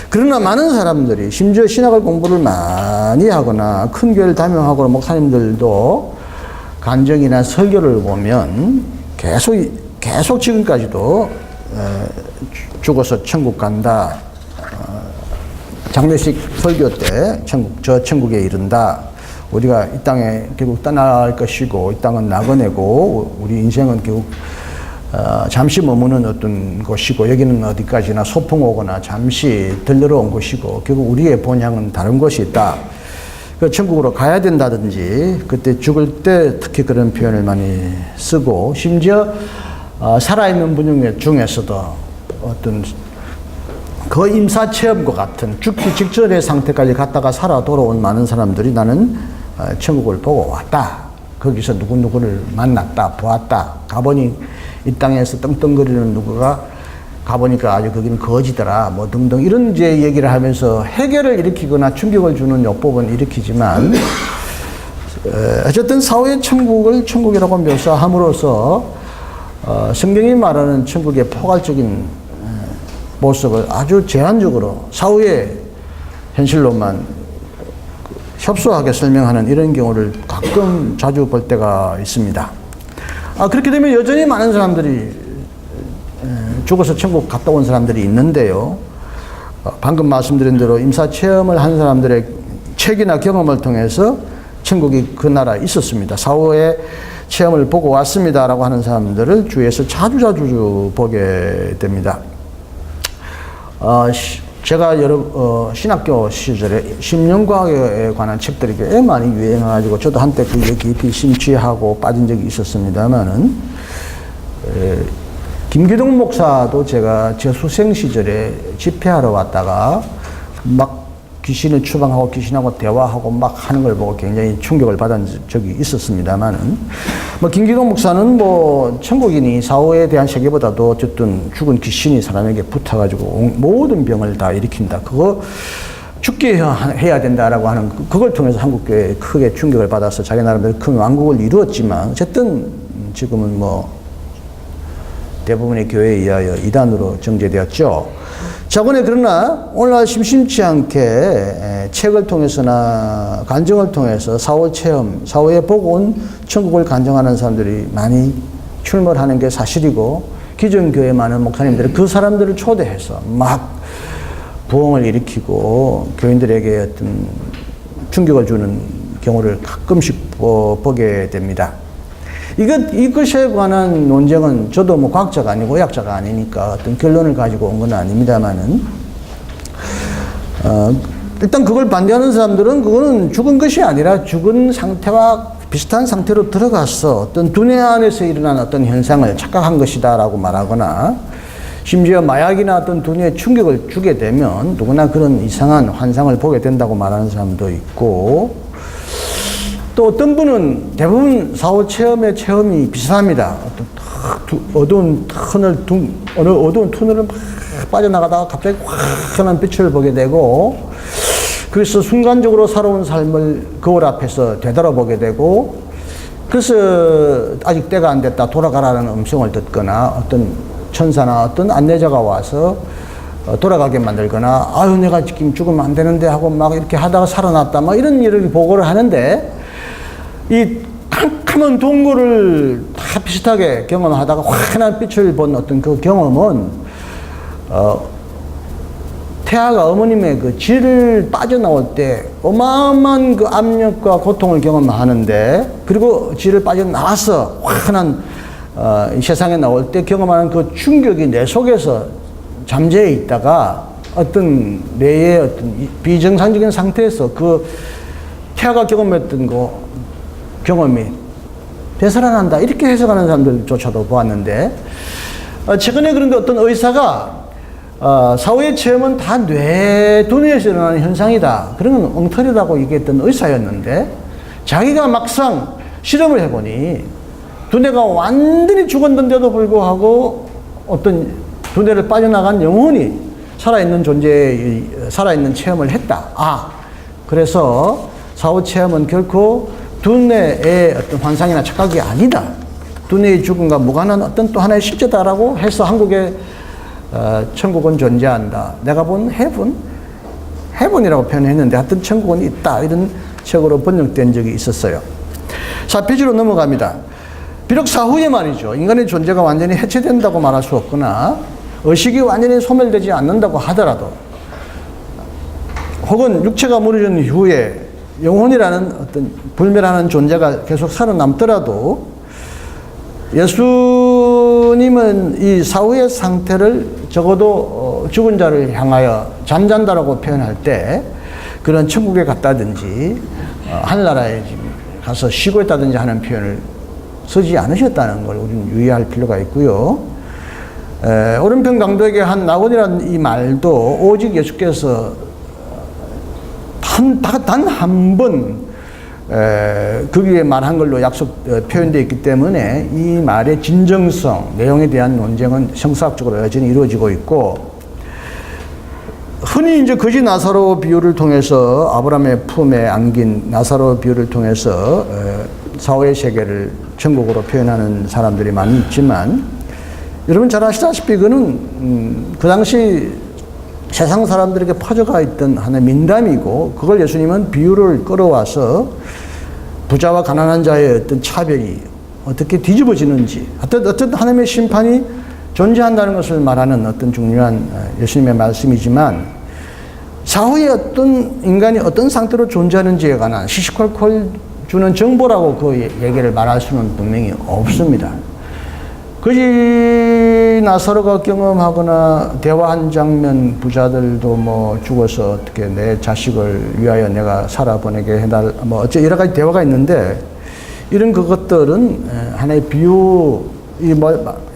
그러나 많은 사람들이 심지어 신학을 공부를 많이 하거나 큰 교회를 담임하고 목사님들도 간증이나 설교를 보면 계속 지금까지도 죽어서 천국 간다, 장례식 설교 때 천국에 이른다, 우리가 이 땅에 결국 떠날 것이고 이 땅은 나그네고 우리 인생은 결국 잠시 머무는 어떤 곳이고 여기는 어디까지나 소풍 오거나 잠시 들르러 온 곳이고 결국 우리의 본향은 다른 곳이 있다. 그 천국으로 가야 된다든지 그때 죽을 때 특히 그런 표현을 많이 쓰고, 심지어 살아있는 분 중에서도 어떤 그 임사체험과 같은 죽기 직전의 상태까지 갔다가 살아 돌아온 많은 사람들이 나는 천국을 보고 왔다, 거기서 누구누구를 만났다, 보았다, 가보니 이 땅에서 떵떵거리는 누구가 가보니까 아주 거기는 거지더라, 뭐 등등 이런 이제 얘기를 하면서 해결을 일으키거나 충격을 주는 요법은 일으키지만, 어쨌든 사후의 천국을 천국이라고 묘사함으로써 성경이 말하는 천국의 포괄적인 모습을 아주 제한적으로 사후의 현실로만 협소하게 설명하는 이런 경우를 가끔 자주 볼 때가 있습니다. 그렇게 되면 여전히 많은 사람들이 죽어서 천국 갔다 온 사람들이 있는데요. 방금 말씀드린 대로 임사체험을 한 사람들의 책이나 경험을 통해서 천국이 그 나라에 있었습니다, 사후의 체험을 보고 왔습니다라고 하는 사람들을 주위에서 자주 보게 됩니다. 제가 신학교 시절에 심령과학에 관한 책들이 꽤 많이 유행해가지고 저도 한때 그에 깊이 심취하고 빠진 적이 있었습니다만은, 김기동 목사도 제가 제 수생 시절에 집회하러 왔다가 막 귀신을 추방하고 귀신하고 대화하고 막 하는 걸 보고 굉장히 충격을 받은 적이 있었습니다만은, 김기동 목사는 천국이니 사후에 대한 세계보다도 어쨌든 죽은 귀신이 사람에게 붙어가지고 모든 병을 다 일으킨다, 그거 죽게 해야 된다라고 하는 그걸 통해서 한국교회에 크게 충격을 받아서 자기 나름대로 큰 왕국을 이루었지만, 어쨌든 지금은 대부분의 교회에 의하여 이단으로 정제되었죠. 그러나 오늘날 심심치 않게 책을 통해서나 간증을 통해서 사후 체험, 사후에 보고 온 천국을 간증하는 사람들이 많이 출몰하는 게 사실이고, 기존 교회 많은 목사님들이 그 사람들을 초대해서 막 부흥을 일으키고 교인들에게 어떤 충격을 주는 경우를 가끔씩 보게 됩니다. 이것에 관한 논쟁은 저도 과학자가 아니고 의학자가 아니니까 어떤 결론을 가지고 온 건 아닙니다만은, 일단 그걸 반대하는 사람들은 그거는 죽은 것이 아니라 죽은 상태와 비슷한 상태로 들어가서 어떤 두뇌 안에서 일어난 어떤 현상을 착각한 것이다라고 말하거나, 심지어 마약이나 어떤 두뇌에 충격을 주게 되면 누구나 그런 이상한 환상을 보게 된다고 말하는 사람도 있고, 또 어떤 분은 대부분 사후 체험의 체험이 비슷합니다. 어두운 터널을 막 빠져나가다가 갑자기 환한 빛을 보게 되고, 그래서 순간적으로 살아온 삶을 거울 앞에서 되돌아보게 되고, 그래서 아직 때가 안 됐다 돌아가라는 음성을 듣거나, 어떤 천사나 어떤 안내자가 와서 돌아가게 만들거나, 아유 내가 지금 죽으면 안 되는데 하고 막 이렇게 하다가 살아났다, 막 이런 일을 보고를 하는데, 이 캄캄한 동굴을 다 비슷하게 경험하다가 환한 빛을 본 어떤 그 경험은 태아가 어머님의 그 질을 빠져나올 때 어마어마한 그 압력과 고통을 경험하는데, 그리고 질을 빠져나와서 환한 이 세상에 나올 때 경험하는 그 충격이 내 속에서 잠재해 있다가 어떤 뇌의 어떤 비정상적인 상태에서 그 태아가 경험했던 거 경험이 되살아난다 이렇게 해석하는 사람들조차도 보았는데 최근에 그런데 어떤 의사가 사후의 체험은 다 두뇌에서 일어나는 현상이다. 그런 건 엉터리라고 얘기했던 의사였는데 자기가 막상 실험을 해보니 두뇌가 완전히 죽었는데도 불구하고 어떤 두뇌를 빠져나간 영혼이 살아있는 살아있는 체험을 했다. 그래서 사후 체험은 결코 두뇌의 어떤 환상이나 착각이 아니다. 두뇌의 죽음과 무관한 어떤 또 하나의 실제다라고 해서 한국에 천국은 존재한다. 내가 본 헤븐이라고 표현했는데 하여튼 천국은 있다. 이런 책으로 번역된 적이 있었어요. 4페이지로 넘어갑니다. 비록 사후에 말이죠. 인간의 존재가 완전히 해체된다고 말할 수 없거나 의식이 완전히 소멸되지 않는다고 하더라도 혹은 육체가 무너진 이후에 영혼이라는 어떤 불멸하는 존재가 계속 살아남더라도 예수님은 이 사후의 상태를 적어도 죽은 자를 향하여 잠잔다라고 표현할 때 그런 천국에 갔다든지 하늘나라에 가서 쉬고 있다든지 하는 표현을 쓰지 않으셨다는 걸 우리는 유의할 필요가 있고요. 오른편 강도에게 한 나원이라는 이 말도 오직 예수께서 단 한 번 거기에 말한 걸로 표현되어 있기 때문에 이 말의 진정성, 내용에 대한 논쟁은 성사학적으로 여전히 이루어지고 있고, 흔히 이제 거지 나사로 비유를 통해서 아브라함의 품에 안긴 나사로 비유를 통해서 사후의 세계를 천국으로 표현하는 사람들이 많이 있지만, 여러분 잘 아시다시피 그는 그 당시 세상 사람들에게 퍼져가 있던 하나의 민담이고, 그걸 예수님은 비유를 끌어와서 부자와 가난한 자의 어떤 차별이 어떻게 뒤집어지는지, 어떤 하나님의 심판이 존재한다는 것을 말하는 어떤 중요한 예수님의 말씀이지만, 사후에 어떤 인간이 어떤 상태로 존재하는지에 관한 시시콜콜 주는 정보라고 그 얘기를 말할 수는 분명히 없습니다. 거지 나사로가 경험하거나 대화한 장면, 부자들도 뭐 죽어서 어떻게 내 자식을 위하여 내가 살아보내게 해달, 뭐 어째 여러 가지 대화가 있는데, 이런 그것들은 하나의 비유,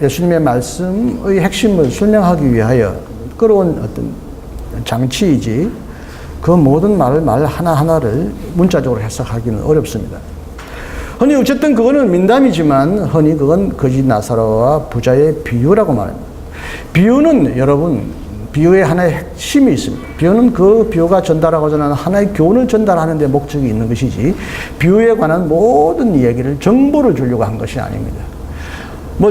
예수님의 말씀의 핵심을 설명하기 위하여 끌어온 어떤 장치이지, 그 모든 말 하나하나를 문자적으로 해석하기는 어렵습니다. 흔히 어쨌든 그거는 민담이지만 흔히 그건 거지 나사로와 부자의 비유라고 말합니다. 비유는 여러분, 비유의 하나의 핵심이 있습니다. 비유는 그 비유가 전달하고자 하는 하나의 교훈을 전달하는 데 목적이 있는 것이지, 비유에 관한 모든 이야기를 정보를 주려고 한 것이 아닙니다.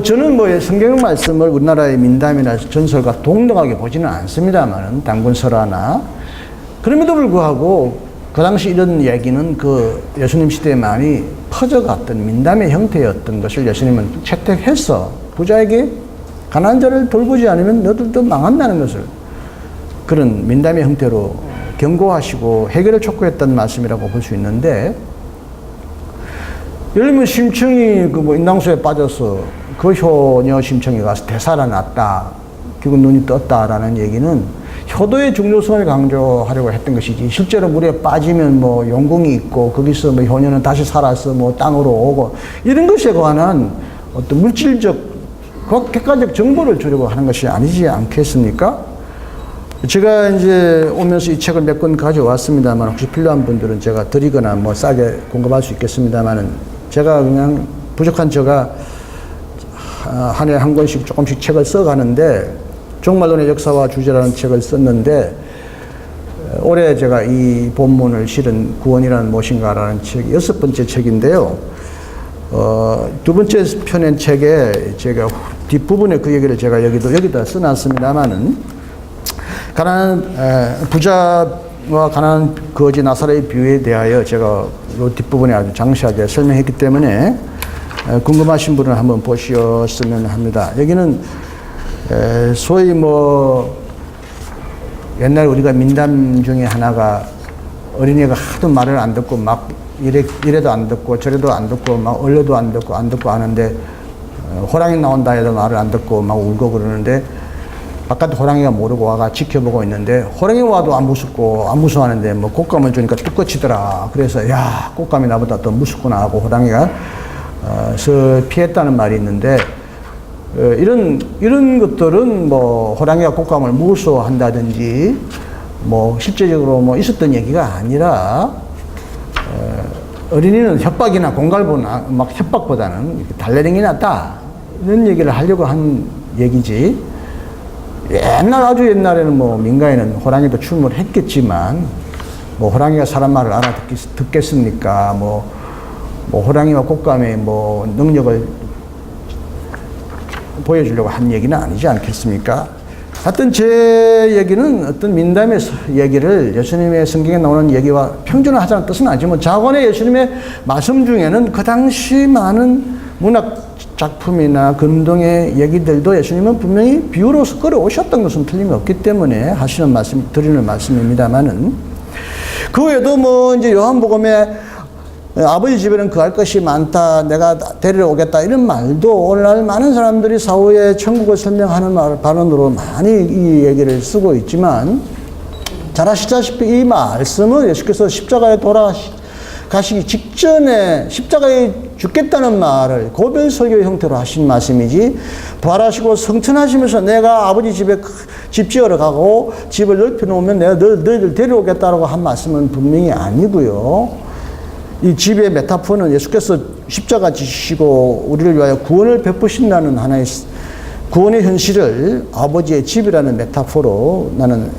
저는 성경 말씀을 우리나라의 민담이나 전설과 동등하게 보지는 않습니다만, 단군설화나, 그럼에도 불구하고 그 당시 이런 얘기는 그 예수님 시대에 많이 퍼져갔던 민담의 형태였던 것을 예수님은 채택해서 부자에게 가난한 자를 돌보지 않으면 너들도 망한다는 것을 그런 민담의 형태로 경고하시고 해결을 촉구했던 말씀이라고 볼 수 있는데, 예를 들면 심청이 인당수에 빠져서 그 효녀 심청이 가서 되살아났다, 결국 눈이 떴다라는 얘기는 효도의 중요성을 강조하려고 했던 것이지, 실제로 물에 빠지면 용궁이 있고 거기서 효녀는 다시 살아서 땅으로 오고 이런 것에 관한 어떤 물질적, 객관적 정보를 주려고 하는 것이 아니지 않겠습니까? 제가 이제 오면서 이 책을 몇 권 가져왔습니다만, 혹시 필요한 분들은 제가 드리거나 싸게 공급할 수 있겠습니다만은, 제가 그냥 부족한 제가 한 해 한 권씩 조금씩 책을 써가는데, 종말론의 역사와 주제라는 책을 썼는데, 올해 제가 이 본문을 실은 구원이라는 무엇인가라는 책이 6번째 책인데요. 두 번째 편의 책에 제가 뒷부분에 그 얘기를 제가 여기다 써놨습니다만은, 부자와 가난한 거지 나사로의 비유에 대하여 제가 이 뒷부분에 아주 장시하게 설명했기 때문에 궁금하신 분은 한번 보셨으면 합니다. 여기는 소위 옛날 우리가 민담 중에 하나가, 어린이가 하도 말을 안 듣고 막 이래도 안 듣고 저래도 안 듣고 막 얼려도 안 듣고 하는데, 호랑이 나온다 해도 말을 안 듣고 막 울고 그러는데, 바깥에 호랑이가 모르고 와가 지켜보고 있는데 호랑이 와도 안 무섭고 안 무서워하는데 뭐 꽃감을 주니까 뚝 꺼치더라. 그래서 야, 꽃감이 나보다 더 무섭구나 하고 호랑이가 피했다는 말이 있는데 이런 것들은 뭐 호랑이가 꽃감을 무서워한다든지 뭐 실제적으로 뭐 있었던 얘기가 아니라 어린이는 협박이나 공갈보나 막 협박보다는 달래링이 낫다 이런 얘기를 하려고 한 얘기지. 아주 옛날에는 뭐 민가에는 호랑이도 출몰 했겠지만 뭐 호랑이가 사람 말을 알아듣겠습니까? 뭐 호랑이와 꽃감의 뭐 능력을 보여주려고 한 얘기는 아니지 않겠습니까? 하여튼 제 얘기는 어떤 민담의 얘기를 예수님의 성경에 나오는 얘기와 평준화하자는 뜻은 아니지만 자관의 예수님의 말씀 중에는 그 당시 많은 문학 작품이나 근동의 얘기들도 예수님은 분명히 비유로서 끌어오셨던 것은 틀림없기 때문에 드리는 말씀입니다만은 그 외에도 뭐 이제 요한복음에 아버지 집에는 그할 것이 많다, 내가 데리러 오겠다 이런 말도 오늘날 많은 사람들이 사후에 천국을 설명하는 발언으로 많이 이 얘기를 쓰고 있지만 잘 아시다시피 이 말씀은 예수께서 십자가에 돌아가시기 직전에 십자가에 죽겠다는 말을 고별 설교 형태로 하신 말씀이지 부활하시고 성천하시면서 내가 아버지 집에 집 지으러 가고 집을 넓혀 놓으면 내가 너희들 데려오겠다라고 한 말씀은 분명히 아니고요. 이 집의 메타포는 예수께서 십자가 지시고 우리를 위하여 구원을 베푸신다는 하나의 구원의 현실을 아버지의 집이라는 메타포로 나는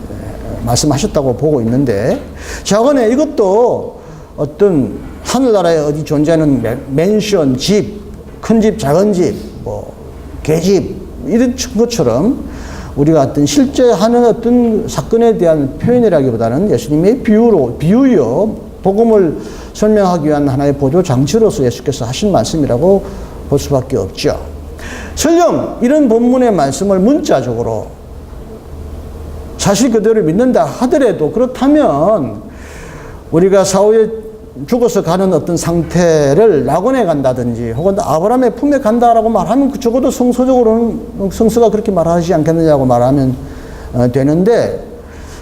말씀하셨다고 보고 있는데 자건에 이것도 어떤 하늘나라에 어디 존재하는 맨션, 집, 큰 집, 작은 집, 뭐 개집 이런 것처럼 우리가 어떤 실제 하는 어떤 사건에 대한 표현이라기보다는 예수님의 비유요 복음을 설명하기 위한 하나의 보조 장치로서 예수께서 하신 말씀이라고 볼 수밖에 없죠. 설령 이런 본문의 말씀을 문자적으로 사실 그대로 믿는다 하더라도 그렇다면 우리가 사후에 죽어서 가는 어떤 상태를 낙원에 간다든지 혹은 아브라함의 품에 간다라고 말하면 적어도 성서적으로는 성서가 그렇게 말하지 않겠느냐고 말하면 되는데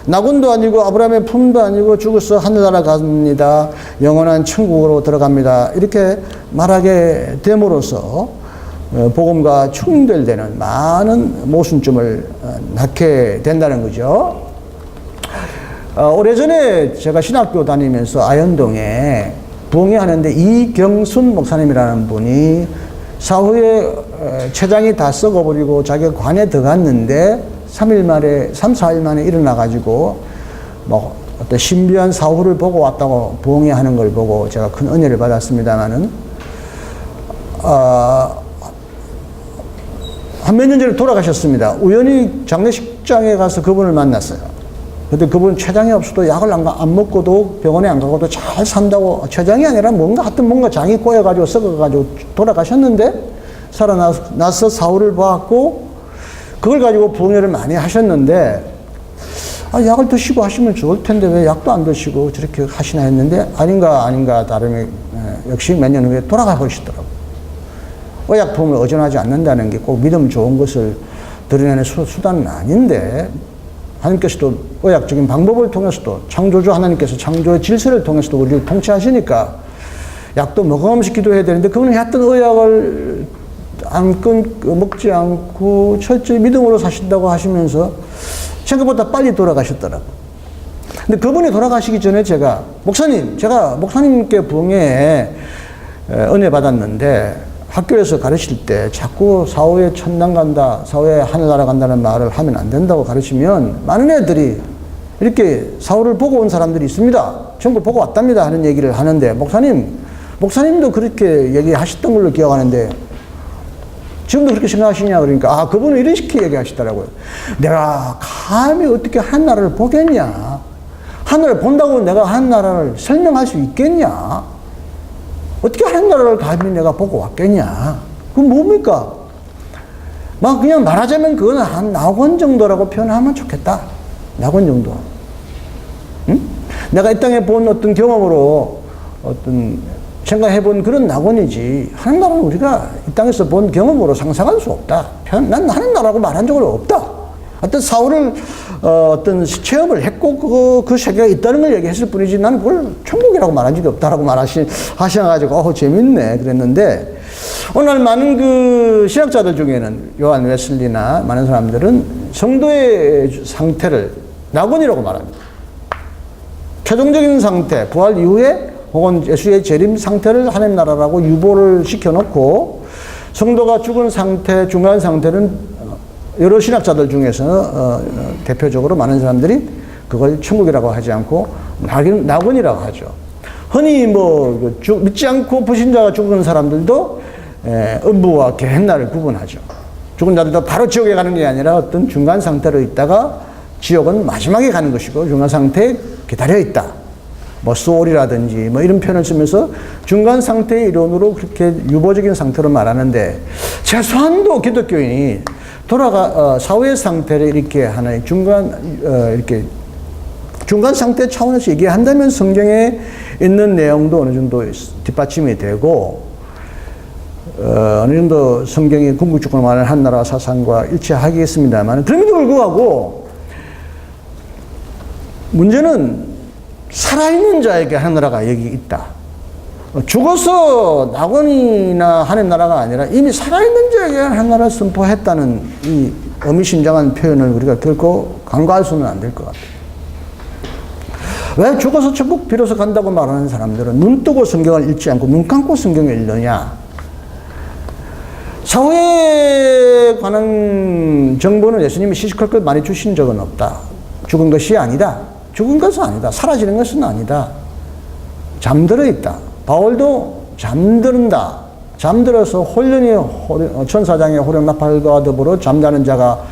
낙원도 아니고 아브라함의 품도 아니고 죽어서 하늘나라 갑니다. 영원한 천국으로 들어갑니다. 이렇게 말하게 됨으로써 복음과 충돌되는 많은 모순점을 낳게 된다는 거죠. 오래전에 제가 신학교 다니면서 아현동에 부흥회하는데 이경순 목사님이라는 분이 사후에 췌장이 다 썩어버리고 자기가 관에 들어갔는데 3, 4일 만에 일어나가지고 뭐 어떤 신비한 사후를 보고 왔다고 부흥회하는 걸 보고 제가 큰 은혜를 받았습니다만은 한 몇 년 전에 돌아가셨습니다. 우연히 장례식장에 가서 그분을 만났어요. 근데 그분 췌장이 없어도 약을 안 먹고도 병원에 안 가고도 잘 산다고 췌장이 아니라 뭔가 장이 꼬여가지고 썩어가지고 돌아가셨는데 살아나서 사후를 보았고 그걸 가지고 부흥회를 많이 하셨는데 약을 드시고 하시면 좋을 텐데 왜 약도 안 드시고 저렇게 하시나 했는데 아닌가 다름이 역시 몇 년 후에 돌아가 버리시더라고요. 의약품을 의존하지 않는다는 게 꼭 믿음 좋은 것을 드러내는 수단은 아닌데 하나님께서도 의학적인 방법을 통해서도 창조주 하나님께서 창조의 질서를 통해서도 우리를 통치하시니까 약도 먹으면서 기도해야 되는데 그분은 했던 의약을 먹지 않고 철저히 믿음으로 사신다고 하시면서 생각보다 빨리 돌아가셨더라고요. 근데 그분이 돌아가시기 전에 제가 목사님께 부흥회에 은혜 받았는데 학교에서 가르칠 때 자꾸 사후에 천당 간다, 사후에 하늘나라 간다는 말을 하면 안 된다고 가르치면 많은 애들이 이렇게 사후를 보고 온 사람들이 있습니다. 천국 보고 왔답니다 하는 얘기를 하는데 목사님도 그렇게 얘기하셨던 걸로 기억하는데 지금도 그렇게 생각하시냐 그러니까 그분은 이런 식으로 얘기하시더라고요. 내가 감히 어떻게 하늘나라를 보겠냐, 하늘을 본다고 내가 하늘나라를 설명할 수 있겠냐, 어떻게 하늘나라를 감히 내가 보고 왔겠냐, 그건 뭡니까? 그냥 말하자면 그건 한 낙원 정도라고 표현하면 좋겠다. 낙원 정도. 응? 내가 이 땅에 본 어떤 경험으로 어떤 생각해 본 그런 낙원이지 하늘나라는 우리가 이 땅에서 본 경험으로 상상할 수 없다. 난 하늘나라라고 말한 적은 없다. 어떤 사후를 어떤 체험을 했고 그 세계가 있다는 걸 얘기했을 뿐이지 나는 그걸 천국이라고 말한 적이 없다라고 하셔가지고 재밌네 그랬는데 오늘 많은 그 신학자들 중에는 요한 웨슬리나 많은 사람들은 성도의 상태를 낙원이라고 말합니다. 최종적인 상태, 부활 이후에 혹은 예수의 재림 상태를 하나님 나라라고 유보를 시켜놓고 성도가 죽은 상태, 중간 상태는 여러 신학자들 중에서 대표적으로 많은 사람들이 그걸 천국이라고 하지 않고 낙원이라고 하죠. 흔히 믿지 않고 불신자가 죽은 사람들도 음부와 게헨나를 구분하죠. 죽은 자들도 바로 지옥에 가는 게 아니라 어떤 중간 상태로 있다가 지옥은 마지막에 가는 것이고 중간 상태에 기다려 있다. 소울이라든지 이런 표현을 쓰면서 중간 상태의 이론으로 그렇게 유보적인 상태로 말하는데 최소한도 기독교인이 사후의 상태를 이렇게 하나의 중간 상태 차원에서 얘기한다면 성경에 있는 내용도 어느 정도 뒷받침이 되고 어느 정도 성경이 궁극주권을 말하는 한 나라 사상과 일치하겠습니다만 그럼에도 불구하고 문제는 살아있는 자에게 하나님 나라가 여기 있다. 죽어서 낙원이나 하나님 나라가 아니라 이미 살아있는 자에게 하나님 나라를 선포했다는 이 의미심장한 표현을 우리가 결코 간과할 수는 안 될 것 같아요. 왜 죽어서 천국 비로소 간다고 말하는 사람들은 눈 뜨고 성경을 읽지 않고 눈 감고 성경을 읽느냐? 사후에 관한 정보는 예수님이 시식할 것 많이 주신 적은 없다. 죽은 것이 아니다. 죽은 것은 아니다. 사라지는 것은 아니다. 잠들어 있다. 바울도 잠드는다. 잠들어서 홀련히 천사장의 호령나팔과 더불어 잠자는 자가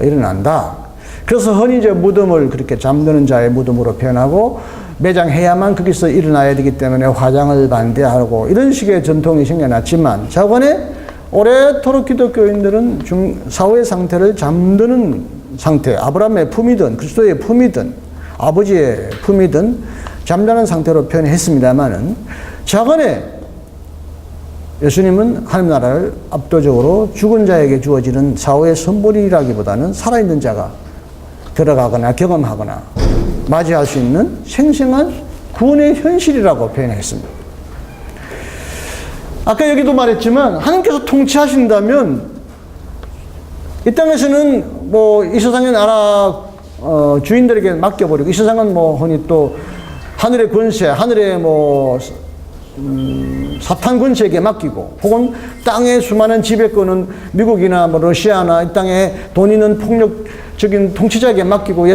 일어난다. 그래서 흔히 이제 무덤을 그렇게 잠드는 자의 무덤으로 표현하고 매장해야만 거기서 일어나야 되기 때문에 화장을 반대하고 이런 식의 전통이 생겨났지만 저번에 오래도록 기독교인들은 사후의 상태를 잠드는 상태, 아브라함의 품이든 그리스도의 품이든 아버지의 품이든 잠자는 상태로 표현했습니다만은 저번에 예수님은 하나님 나라를 압도적으로 죽은 자에게 주어지는 사후의 선물이라기보다는 살아있는 자가 들어가거나 경험하거나 맞이할 수 있는 생생한 구원의 현실이라고 표현했습니다. 아까 여기도 말했지만 하나님께서 통치하신다면 이 땅에서는 이 세상의 나라 주인들에게 맡겨버리고 이 세상은 흔히 또 하늘의 권세, 하늘의 사탄 권세에게 맡기고 혹은 땅의 수많은 지배권은 미국이나 러시아나 이 땅에 돈 있는 폭력적인 통치자에게 맡기고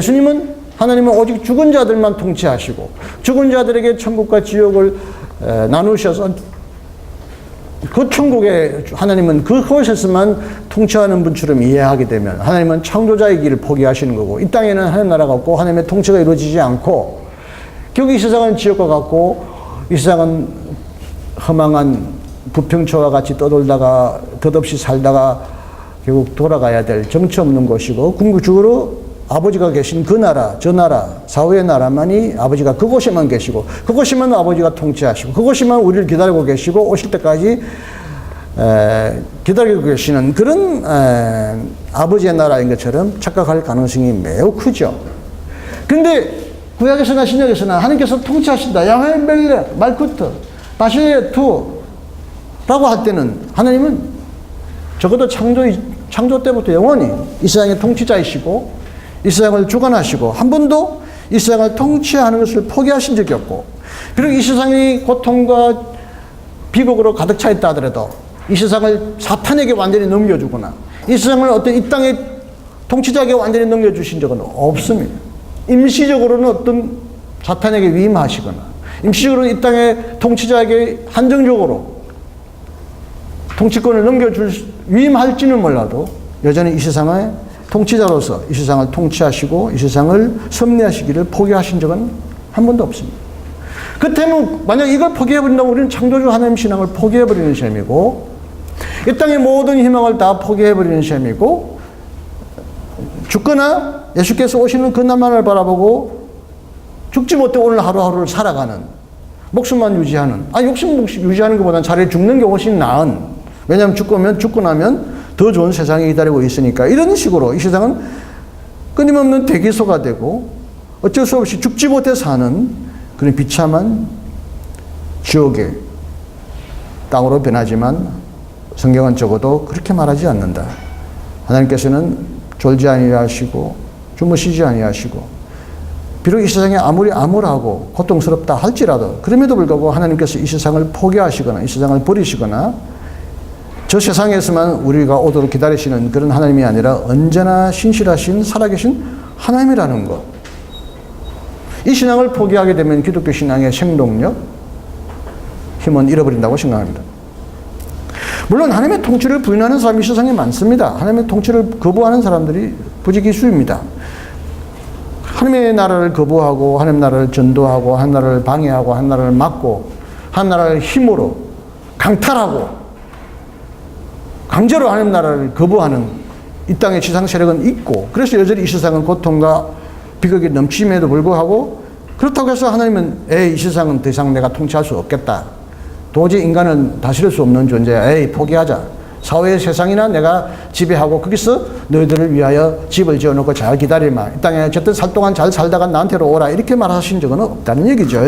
하나님은 오직 죽은 자들만 통치하시고 죽은 자들에게 천국과 지옥을 나누셔서 그 천국에 하나님은 그곳에서만 통치하는 분처럼 이해하게 되면 하나님은 창조자의 길을 포기하시는 거고 이 땅에는 하나님 나라가 없고 하나님의 통치가 이루어지지 않고 결국 이 세상은 지옥과 같고 이 세상은 허망한 부평초와 같이 떠돌다가 덧없이 살다가 결국 돌아가야 될 정처 없는 곳이고 궁극적으로 아버지가 계신 그 나라, 저 나라, 사후의 나라만이 아버지가 그곳에만 계시고 그곳에만 아버지가 통치하시고 그곳에만 우리를 기다리고 계시고 오실 때까지 기다리고 계시는 그런 아버지의 나라인 것처럼 착각할 가능성이 매우 크죠. 그런데 구약에서나 신약에서나 하나님께서 통치하신다. 야훼 멜렉, 말쿠트, 바실레 투라고 할 때는 하나님은 적어도 창조 때부터 영원히 이 세상의 통치자이시고 이 세상을 주관하시고 한 번도 이 세상을 통치하는 것을 포기하신 적이 없고 그리고 이 세상이 고통과 비극으로 가득 차 있다 하더라도 이 세상을 사탄에게 완전히 넘겨주거나 이 세상을 어떤 이 땅의 통치자에게 완전히 넘겨주신 적은 없습니다. 임시적으로는 어떤 사탄에게 위임하시거나 임시적으로 이 땅의 통치자에게 한정적으로 통치권을 위임할지는 몰라도 여전히 이 세상의 통치자로서 이 세상을 통치하시고 이 세상을 섭리하시기를 포기하신 적은 한 번도 없습니다. 그렇다면 만약 이걸 포기해버린다면 우리는 창조주 하나님 신앙을 포기해버리는 셈이고 이 땅의 모든 희망을 다 포기해버리는 셈이고 죽거나 예수께서 오시는 그날만을 바라보고 죽지 못해 오늘 하루하루를 살아가는 목숨만 유지하는 욕심 유지하는 것보다는 차라리 죽는 게 훨씬 나은 왜냐하면 죽고 나면 더 좋은 세상이 기다리고 있으니까 이런 식으로 이 세상은 끊임없는 대기소가 되고 어쩔 수 없이 죽지 못해 사는 그런 비참한 지옥의 땅으로 변하지만 성경은 적어도 그렇게 말하지 않는다. 하나님께서는 졸지 아니하시고 주무시지 아니하시고 비록 이 세상에 아무리 암울하고 고통스럽다 할지라도 그럼에도 불구하고 하나님께서 이 세상을 포기하시거나 이 세상을 버리시거나 저 세상에서만 우리가 오도록 기다리시는 그런 하나님이 아니라 언제나 신실하신 살아계신 하나님이라는 것. 이 신앙을 포기하게 되면 기독교 신앙의 생동력, 힘은 잃어버린다고 생각합니다. 물론 하나님의 통치를 부인하는 사람이 세상에 많습니다. 하나님의 통치를 거부하는 사람들이 부지기수입니다. 하나님의 나라를 거부하고 하나님의 나라를 전도하고 하나님의 나라를 방해하고 하나님의 나라를 막고 하나님의 나라를 힘으로 강탈하고 강제로 하나님 나라를 거부하는 이 땅의 지상 세력은 있고 그래서 여전히 이 세상은 고통과 비극이 넘침에도 불구하고 그렇다고 해서 하나님은 이 세상은 더 이상 내가 통치할 수 없겠다. 도저히 인간은 다스릴 수 없는 존재야. 포기하자. 사회의 세상이나 내가 지배하고 거기서 너희들을 위하여 집을 지어놓고 잘 기다리마. 이 땅에 어쨌든 살 동안 잘 살다가 나한테로 오라. 이렇게 말하신 적은 없다는 얘기죠.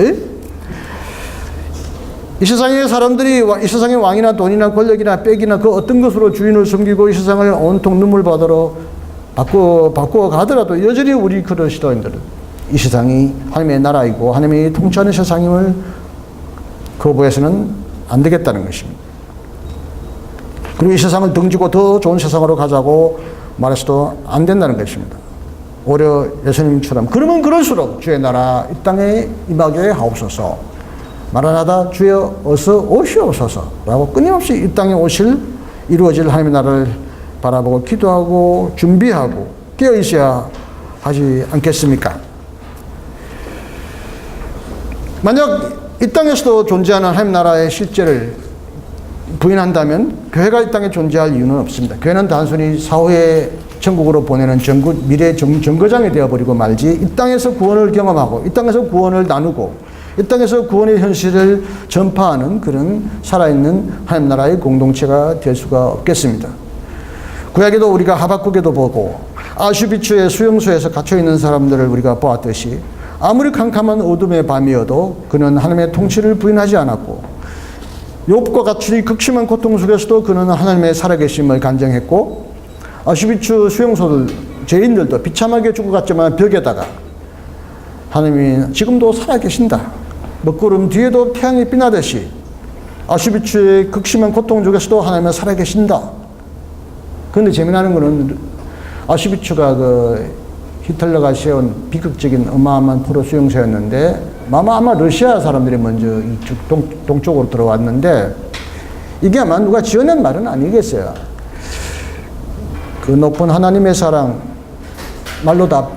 이 세상의 사람들이 이 세상의 왕이나 돈이나 권력이나 빽이나 그 어떤 것으로 주인을 섬기고 이 세상을 온통 눈물 바다로 바꾸어 가더라도 여전히 우리 그리스도인들은 이 세상이 하나님의 나라이고 하나님이 통치하는 세상임을 거부해서는 안 되겠다는 것입니다. 그리고 이 세상을 등지고 더 좋은 세상으로 가자고 말해서도 안 된다는 것입니다. 오히려 예수님처럼 그러면 그럴수록 주의 나라 이 땅에 임하게 하옵소서. 마라나다 주여 어서 오시옵소서라고 끊임없이 이 땅에 이루어질 하나님의 나라를 바라보고 기도하고 준비하고 깨어 있어야 하지 않겠습니까? 만약 이 땅에서도 존재하는 하나님 나라의 실제를 부인한다면 교회가 이 땅에 존재할 이유는 없습니다. 교회는 단순히 사후에 천국으로 보내는 미래 정거장이 되어버리고 말지 이 땅에서 구원을 경험하고 이 땅에서 구원을 나누고 이 땅에서 구원의 현실을 전파하는 그런 살아있는 하나님 나라의 공동체가 될 수가 없겠습니다. 구약에도 우리가 하박국에도 보고 아슈비츠의 수용소에서 갇혀있는 사람들을 우리가 보았듯이 아무리 캄캄한 어둠의 밤이어도 그는 하나님의 통치를 부인하지 않았고 욥과 같이 극심한 고통 속에서도 그는 하나님의 살아계심을 간증했고 아슈비츠 수용소들 죄인들도 비참하게 죽어갔지만 벽에다가 하나님이 지금도 살아계신다. 먹구름 뒤에도 태양이 빛나듯이 아슈비츠의 극심한 고통 속에서도 하나님은 살아계신다. 그런데 재미나는 것은 아슈비츠가 히틀러가 세운 비극적인 어마어마한 포로 수용소였는데 아마 러시아 사람들이 먼저 이쪽 동쪽으로 들어왔는데 이게 아마 누가 지어낸 말은 아니겠어요. 그 높은 하나님의 사랑 말로 다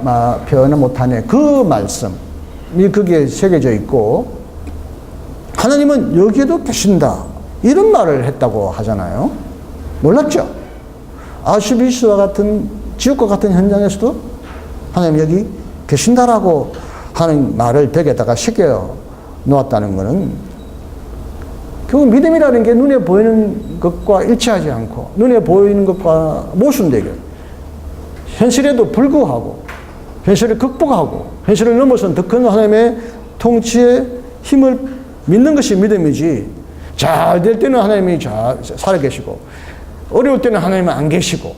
표현을 못하네. 그 말씀이 거기에 새겨져 있고 하나님은 여기에도 계신다. 이런 말을 했다고 하잖아요. 몰랐죠? 아슈비츠와 같은 지옥과 같은 현장에서도 하나님 여기 계신다라고 하는 말을 벽에다가 새겨 놓았다는 것은 결국 믿음이라는 게 눈에 보이는 것과 일치하지 않고 눈에 보이는 것과 모순되게 현실에도 불구하고 현실을 극복하고 현실을 넘어선 더 큰 하나님의 통치의 힘을 믿는 것이 믿음이지 잘 될 때는 하나님이 잘 살아계시고 어려울 때는 하나님은 안 계시고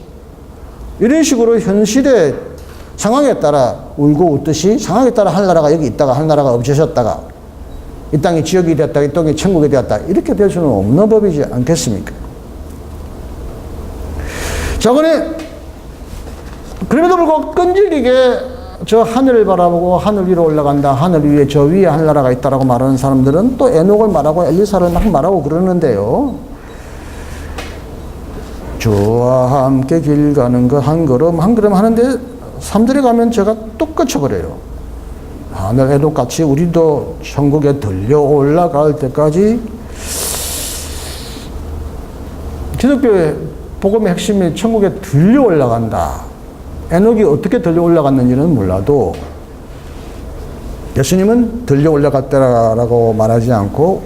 이런 식으로 현실의 상황에 따라 울고 웃듯이 상황에 따라 하늘나라가 여기 있다가 하늘나라가 없어졌다가 이 땅이 지옥이 되었다가 이 땅이 천국이 되었다 이렇게 될 수는 없는 법이지 않겠습니까? 자, 그럼에도 불구하고 끈질기게 저 하늘을 바라보고 하늘 위로 올라간다. 하늘 위에 저 위에 하늘나라가 있다라고 말하는 사람들은 또 에녹을 말하고 엘리사를 막 말하고 그러는데요. 주와 함께 길 가는 것 한 걸음 한 걸음 하는데 3절에 가면 제가 뚝 꺼쳐버려요. 하늘 에녹같이 우리도 천국에 들려 올라갈 때까지 기독교의 복음의 핵심이 천국에 들려 올라간다. 에녹이 어떻게 들려 올라갔는지는 몰라도 예수님은 들려 올라갔다라고 말하지 않고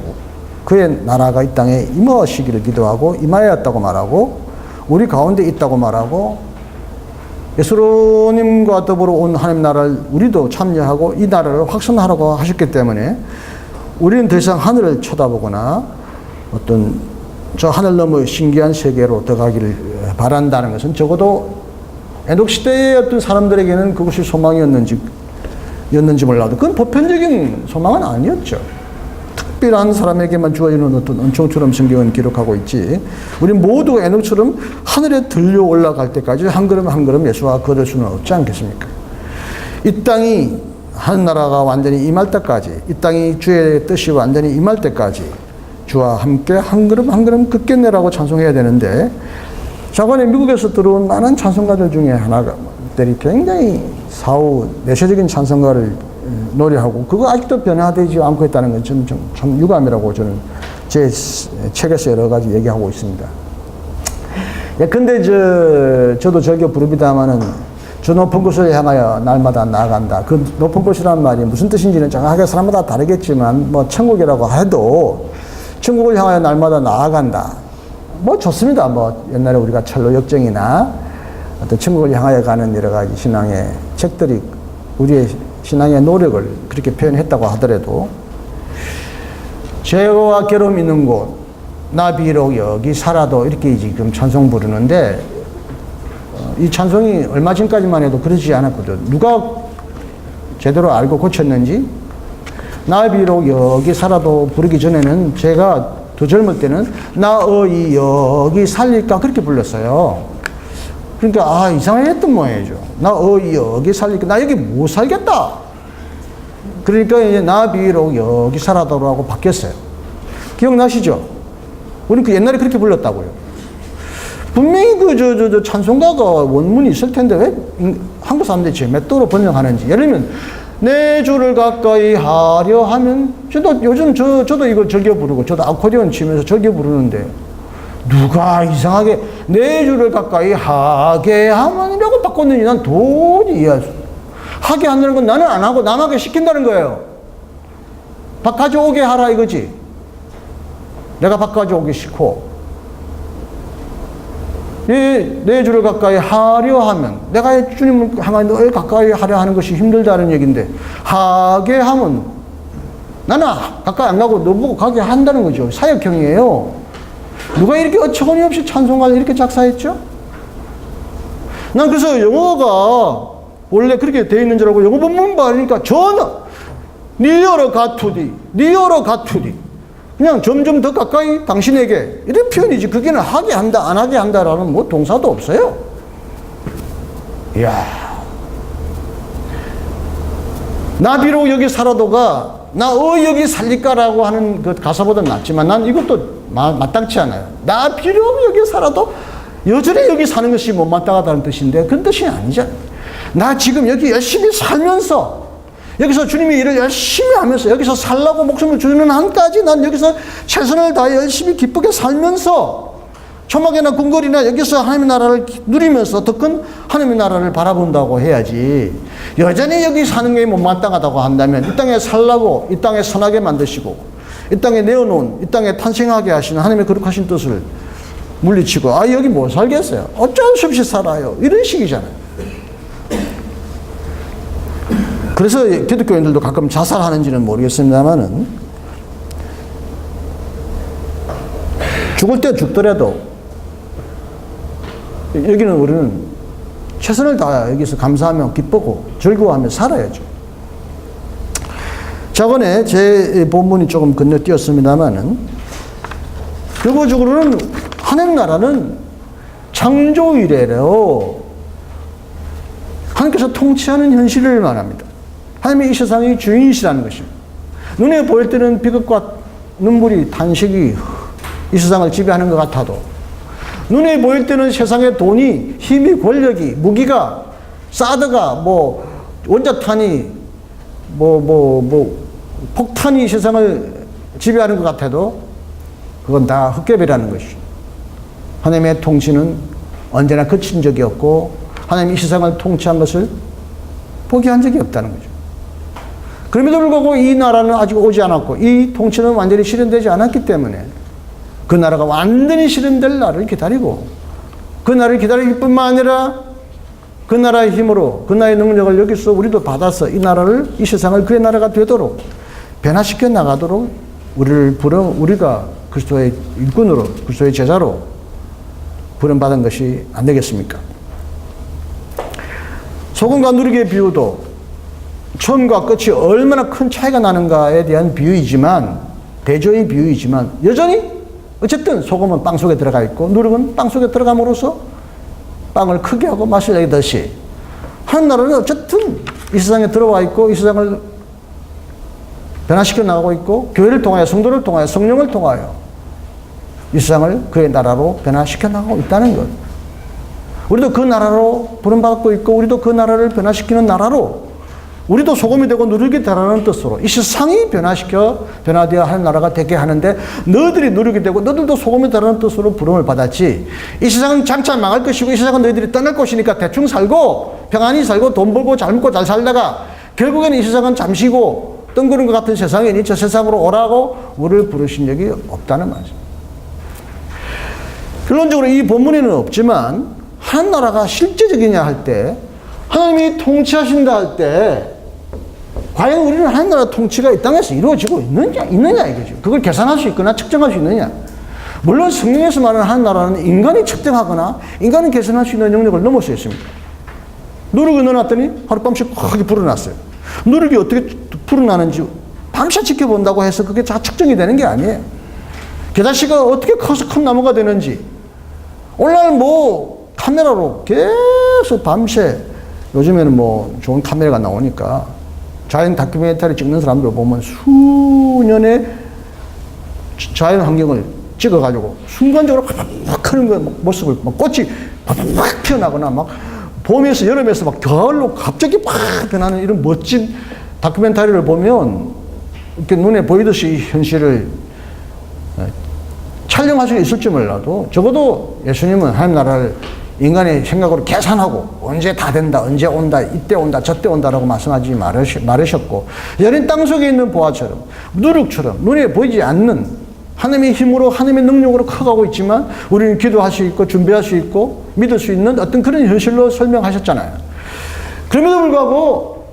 그의 나라가 이 땅에 임하시기를 기도하고 임하였다고 말하고 우리 가운데 있다고 말하고 예수님과 더불어 온 하나님 나라를 우리도 참여하고 이 나라를 확산하라고 하셨기 때문에 우리는 더 이상 하늘을 쳐다보거나 어떤 저 하늘 너머 신기한 세계로 들어가기를 바란다는 것은 적어도 에녹 시대의 어떤 사람들에게는 그것이 소망이었는지 몰라도 그건 보편적인 소망은 아니었죠. 특별한 사람에게만 주어지는 어떤 은총처럼 성경은 기록하고 있지. 우리 모두 에녹처럼 하늘에 들려 올라갈 때까지 한 걸음 한 걸음 예수와 걸을 수는 없지 않겠습니까? 이 땅이 하늘나라가 완전히 임할 때까지, 이 땅이 주의 뜻이 완전히 임할 때까지 주와 함께 한 걸음 한 걸음 긋겠네라고 찬송해야 되는데, 자관에 미국에서 들어온 많은 찬송가들 중에 하나들이 굉장히 사후 내세적인 찬송가를 노래하고 그거 아직도 변화되지 않고 있다는 건 참 유감이라고 저는 제 책에서 여러 가지 얘기하고 있습니다. 예, 근데 저도 절교 부릅니다마는 저 높은 곳을 향하여 날마다 나아간다. 그 높은 곳이라는 말이 무슨 뜻인지는 정확하게 사람마다 다르겠지만 뭐 천국이라고 해도 천국을 향하여 날마다 나아간다. 뭐 좋습니다. 뭐 옛날에 우리가 철로 역정이나 어떤 천국을 향하여 가는 여러 가지 신앙의 책들이 우리의 신앙의 노력을 그렇게 표현했다고 하더라도 죄와 괴로움 있는 곳, 나 비록 여기 살아도 이렇게 지금 찬송 부르는데 이 찬송이 얼마 전까지만 해도 그러지 않았거든. 누가 제대로 알고 고쳤는지 나 비록 여기 살아도 부르기 전에는 제가 더 젊을 때는 나 어이 여기 살릴까 그렇게 불렀어요. 그러니까 이상했던 모양이죠. 나 어이 여기 살릴까, 나 여기 못 살겠다. 그러니까 이제 나 비록 여기 살아도라고 바뀌었어요. 기억나시죠? 우리 그 옛날에 그렇게 불렀다고요. 분명히 그 찬송가가 원문이 있을 텐데 왜 한국 사람들이 제멋대로 번역하는지. 예를 들면 내 주를 가까이 하려 하면, 저도 요즘 저도 이거 즐겨 부르고 저도 아코디언 치면서 즐겨 부르는데 누가 이상하게 내 주를 가까이 하게 하면이라고 바꿨는지 난 도저히 이해할 수 없어요. 하게 한다는 건 나는 안 하고 남에게 시킨다는 거예요. 밥 가져오게 하라 이거지. 내가 밥 가져오기 싫고 내 주를 가까이 하려 하면, 내가 주님을 향하여 널 가까이 하려 하는 것이 힘들다는 얘기인데 하게 하면 나는 가까이 안 가고 너 보고 가게 한다는 거죠. 사역형이에요. 누가 이렇게 어처구니없이 찬송가를 이렇게 작사했죠? 난 그래서 영어가 원래 그렇게 되어 있는 줄 알고 영어 본문 봐니까 전혀 니어로 가투디 그냥 점점 더 가까이 당신에게 이런 표현이지. 그게는 하게 한다 안 하게 한다라는 뭐 동사도 없어요. 이야, 나 비록 여기 살아도가 나 여기 살릴까라고 하는 그 가사보다 낫지만 난 이것도 마땅치 않아요. 나 비록 여기 살아도 여전히 여기 사는 것이 못마땅하다는 뜻인데 그런 뜻이 아니잖아요. 나 지금 여기 열심히 살면서 여기서 주님의 일을 열심히 하면서 여기서 살라고 목숨을 주는 한까지 난 여기서 최선을 다해 열심히 기쁘게 살면서 초막이나 궁궐이나 여기서 하나님의 나라를 누리면서 더 큰 하나님의 나라를 바라본다고 해야지. 여전히 여기 사는 게 못마땅하다고 한다면 이 땅에 살라고, 이 땅에 선하게 만드시고 이 땅에 내어놓은, 이 땅에 탄생하게 하시는 하나님의 거룩하신 뜻을 물리치고 여기 못 살겠어요. 어쩔 수 없이 살아요. 이런 식이잖아요. 그래서 기독교인들도 가끔 자살하는지는 모르겠습니다만은 죽을 때 죽더라도 여기는 우리는 최선을 다해 여기서 감사하며 기쁘고 즐거워하며 살아야죠. 저번에 제 본문이 조금 건너뛰었습니다만은 결과적으로는 하나님 나라는 창조 이래로 하나님께서 통치하는 현실을 말합니다. 하나님의 이 세상의 주인이시라는 것입니다. 눈에 보일 때는 비극과 눈물이 탄식이 이 세상을 지배하는 것 같아도 눈에 보일 때는 세상의 돈이, 힘이, 권력이, 무기가, 사드가, 원자탄이, 폭탄이 세상을 지배하는 것 같아도 그건 다 헛개비라는 것이죠. 하나님의 통치는 언제나 그친 적이 없고 하나님이 이 세상을 통치한 것을 포기한 적이 없다는 거죠. 그럼에도 불구하고 이 나라는 아직 오지 않았고 이 통치는 완전히 실현되지 않았기 때문에 그 나라가 완전히 실현될 날을 기다리고 그 날을 기다릴 뿐만 아니라 그 나라의 힘으로 그 나라의 능력을 여기서 우리도 받아서 이 나라를, 이 세상을 그의 나라가 되도록 변화시켜 나가도록 우리가 그리스도의 일꾼으로, 그리스도의 제자로 부름받은 것이 안 되겠습니까? 소금과 누룩의 비유도 처음과 끝이 얼마나 큰 차이가 나는가에 대한 비유이지만, 대조의 비유이지만, 여전히 어쨌든 소금은 빵 속에 들어가 있고 누룩은 빵 속에 들어감으로써 빵을 크게 하고 맛을 내듯이 하는 나라는 어쨌든 이 세상에 들어와 있고 이 세상을 변화시켜 나가고 있고 교회를 통하여, 성도를 통하여, 성령을 통하여 이 세상을 그의 나라로 변화시켜 나가고 있다는 것. 우리도 그 나라로 부름받고 있고 우리도 그 나라를 변화시키는 나라로, 우리도 소금이 되고 누룩이 되라는 뜻으로 이 세상이 변화되어 하는 나라가 되게 하는데, 너희들이 누룩이 되고 너희들도 소금이 되라는 뜻으로 부름을 받았지, 이 세상은 장차 망할 것이고 이 세상은 너희들이 떠날 것이니까 대충 살고 평안히 살고 돈 벌고 잘 먹고 잘 살다가 결국에는 이 세상은 잠시고 뜬구름 것 같은 세상이니 저 세상으로 오라고 우리를 부르신 적이 없다는 말이죠. 결론적으로 이 본문에는 없지만 한 나라가 실제적이냐 할 때, 하나님이 통치하신다 할 때 과연 우리는 하나나라 통치가 이 땅에서 이루어지고 있느냐 이거죠. 그걸 계산할 수 있거나 측정할 수 있느냐. 물론 성경에서 말하는 하나나라는 인간이 측정하거나 인간이 계산할 수 있는 영역을 넘을 수 있습니다. 누룩을 넣어놨더니 하룻밤씩 크게 불어났어요. 누룩이 어떻게 불어나는지 밤새 지켜본다고 해서 그게 다 측정이 되는 게 아니에요. 게다시가 어떻게 커서 큰 나무가 되는지, 오늘날 뭐 카메라로 계속 밤새, 요즘에는 뭐 좋은 카메라가 나오니까 자연 다큐멘터리 찍는 사람들 보면 수년의 자연 환경을 찍어가지고 순간적으로 확 하는 거 모습을, 막 꽃이 확 피어나거나 막 봄에서 여름에서 막 가을로 갑자기 확 변하는 이런 멋진 다큐멘터리를 보면 이렇게 눈에 보이듯이 현실을 촬영할 수 있을지 몰라도, 적어도 예수님은 하나님 나라를 인간의 생각으로 계산하고 언제 다 된다, 언제 온다, 이때 온다, 저때 온다라고 말씀하지 말으셨고, 여린 땅 속에 있는 보화처럼, 누룩처럼 눈에 보이지 않는 하나님의 힘으로, 하나님의 능력으로 커가고 있지만 우리는 기도할 수 있고 준비할 수 있고 믿을 수 있는 어떤 그런 현실로 설명하셨잖아요. 그럼에도 불구하고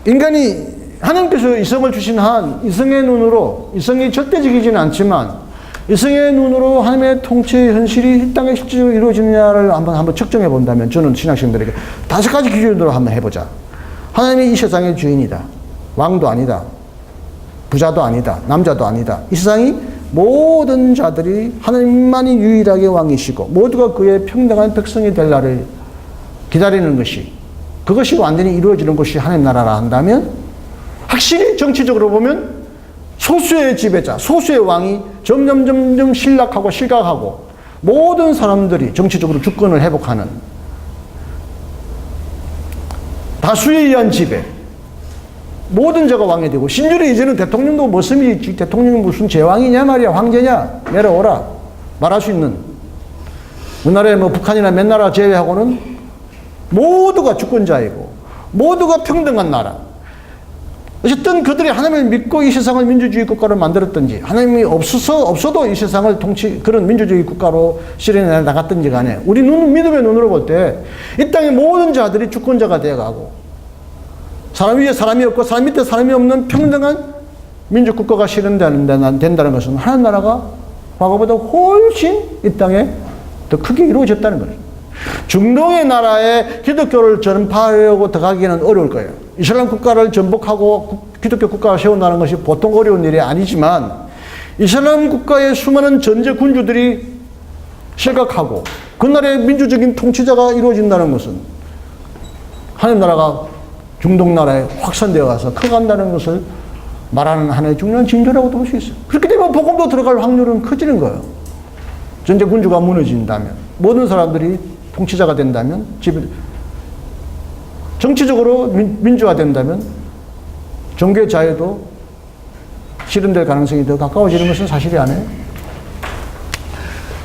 인간이, 하나님께서 이성을 주신 한 이성의 눈으로, 이성이 절대적이지는 않지만 이성의 눈으로 하나님의 통치의 현실이 이 땅에 실질적으로 이루어지느냐를 한번 측정해 본다면, 저는 신학생들에게 5가지 기준으로 한번 해보자. 하나님이 이 세상의 주인이다. 왕도 아니다. 부자도 아니다. 남자도 아니다. 이 세상이 모든 자들이 하나님만이 유일하게 왕이시고 모두가 그의 평등한 백성이 될 날을 기다리는 것이, 그것이 완전히 이루어지는 것이 하나님 나라라 한다면, 확실히 정치적으로 보면 소수의 지배자, 소수의 왕이 점점 신락하고 실각하고 모든 사람들이 정치적으로 주권을 회복하는, 다수에 의한 지배, 모든 자가 왕이 되고, 심지어 이제는 대통령도 머슴이, 대통령이 무슨 제왕이냐 말이야, 황제냐, 내려오라 말할 수 있는, 우리나라에 뭐 북한이나 몇 나라 제외하고는 모두가 주권자이고 모두가 평등한 나라. 어쨌든 그들이 하나님을 믿고 이 세상을 민주주의 국가로 만들었든지, 하나님이 없어도 이 세상을 그런 민주주의 국가로 실현해 나갔든지 간에, 우리 믿음의 눈으로 볼 때 이 땅의 모든 자들이 주권자가 되어가고, 사람 위에 사람이 없고 사람 밑에 사람이 없는 평등한 민주국가가 실현된다는 것은 하나님 나라가 과거보다 훨씬 이 땅에 더 크게 이루어졌다는 거예요. 중동의 나라에 기독교를 전파하려고 들어가기는 어려울 거예요. 이슬람 국가를 전복하고 기독교 국가를 세운다는 것이 보통 어려운 일이 아니지만, 이슬람 국가의 수많은 전제 군주들이 실각하고 그 나라의 민주적인 통치자가 이루어진다는 것은 하나님 나라가 중동 나라에 확산되어 가서 커간다는 것을 말하는 하나의 중요한 징조라고도 볼 수 있어요. 그렇게 되면 복음도 들어갈 확률은 커지는 거예요. 전제 군주가 무너진다면, 모든 사람들이 통치자가 된다면, 정치적으로 민주화된다면 종교의 자유도 실현될 가능성이 더 가까워지는 것은 사실이 아니에요.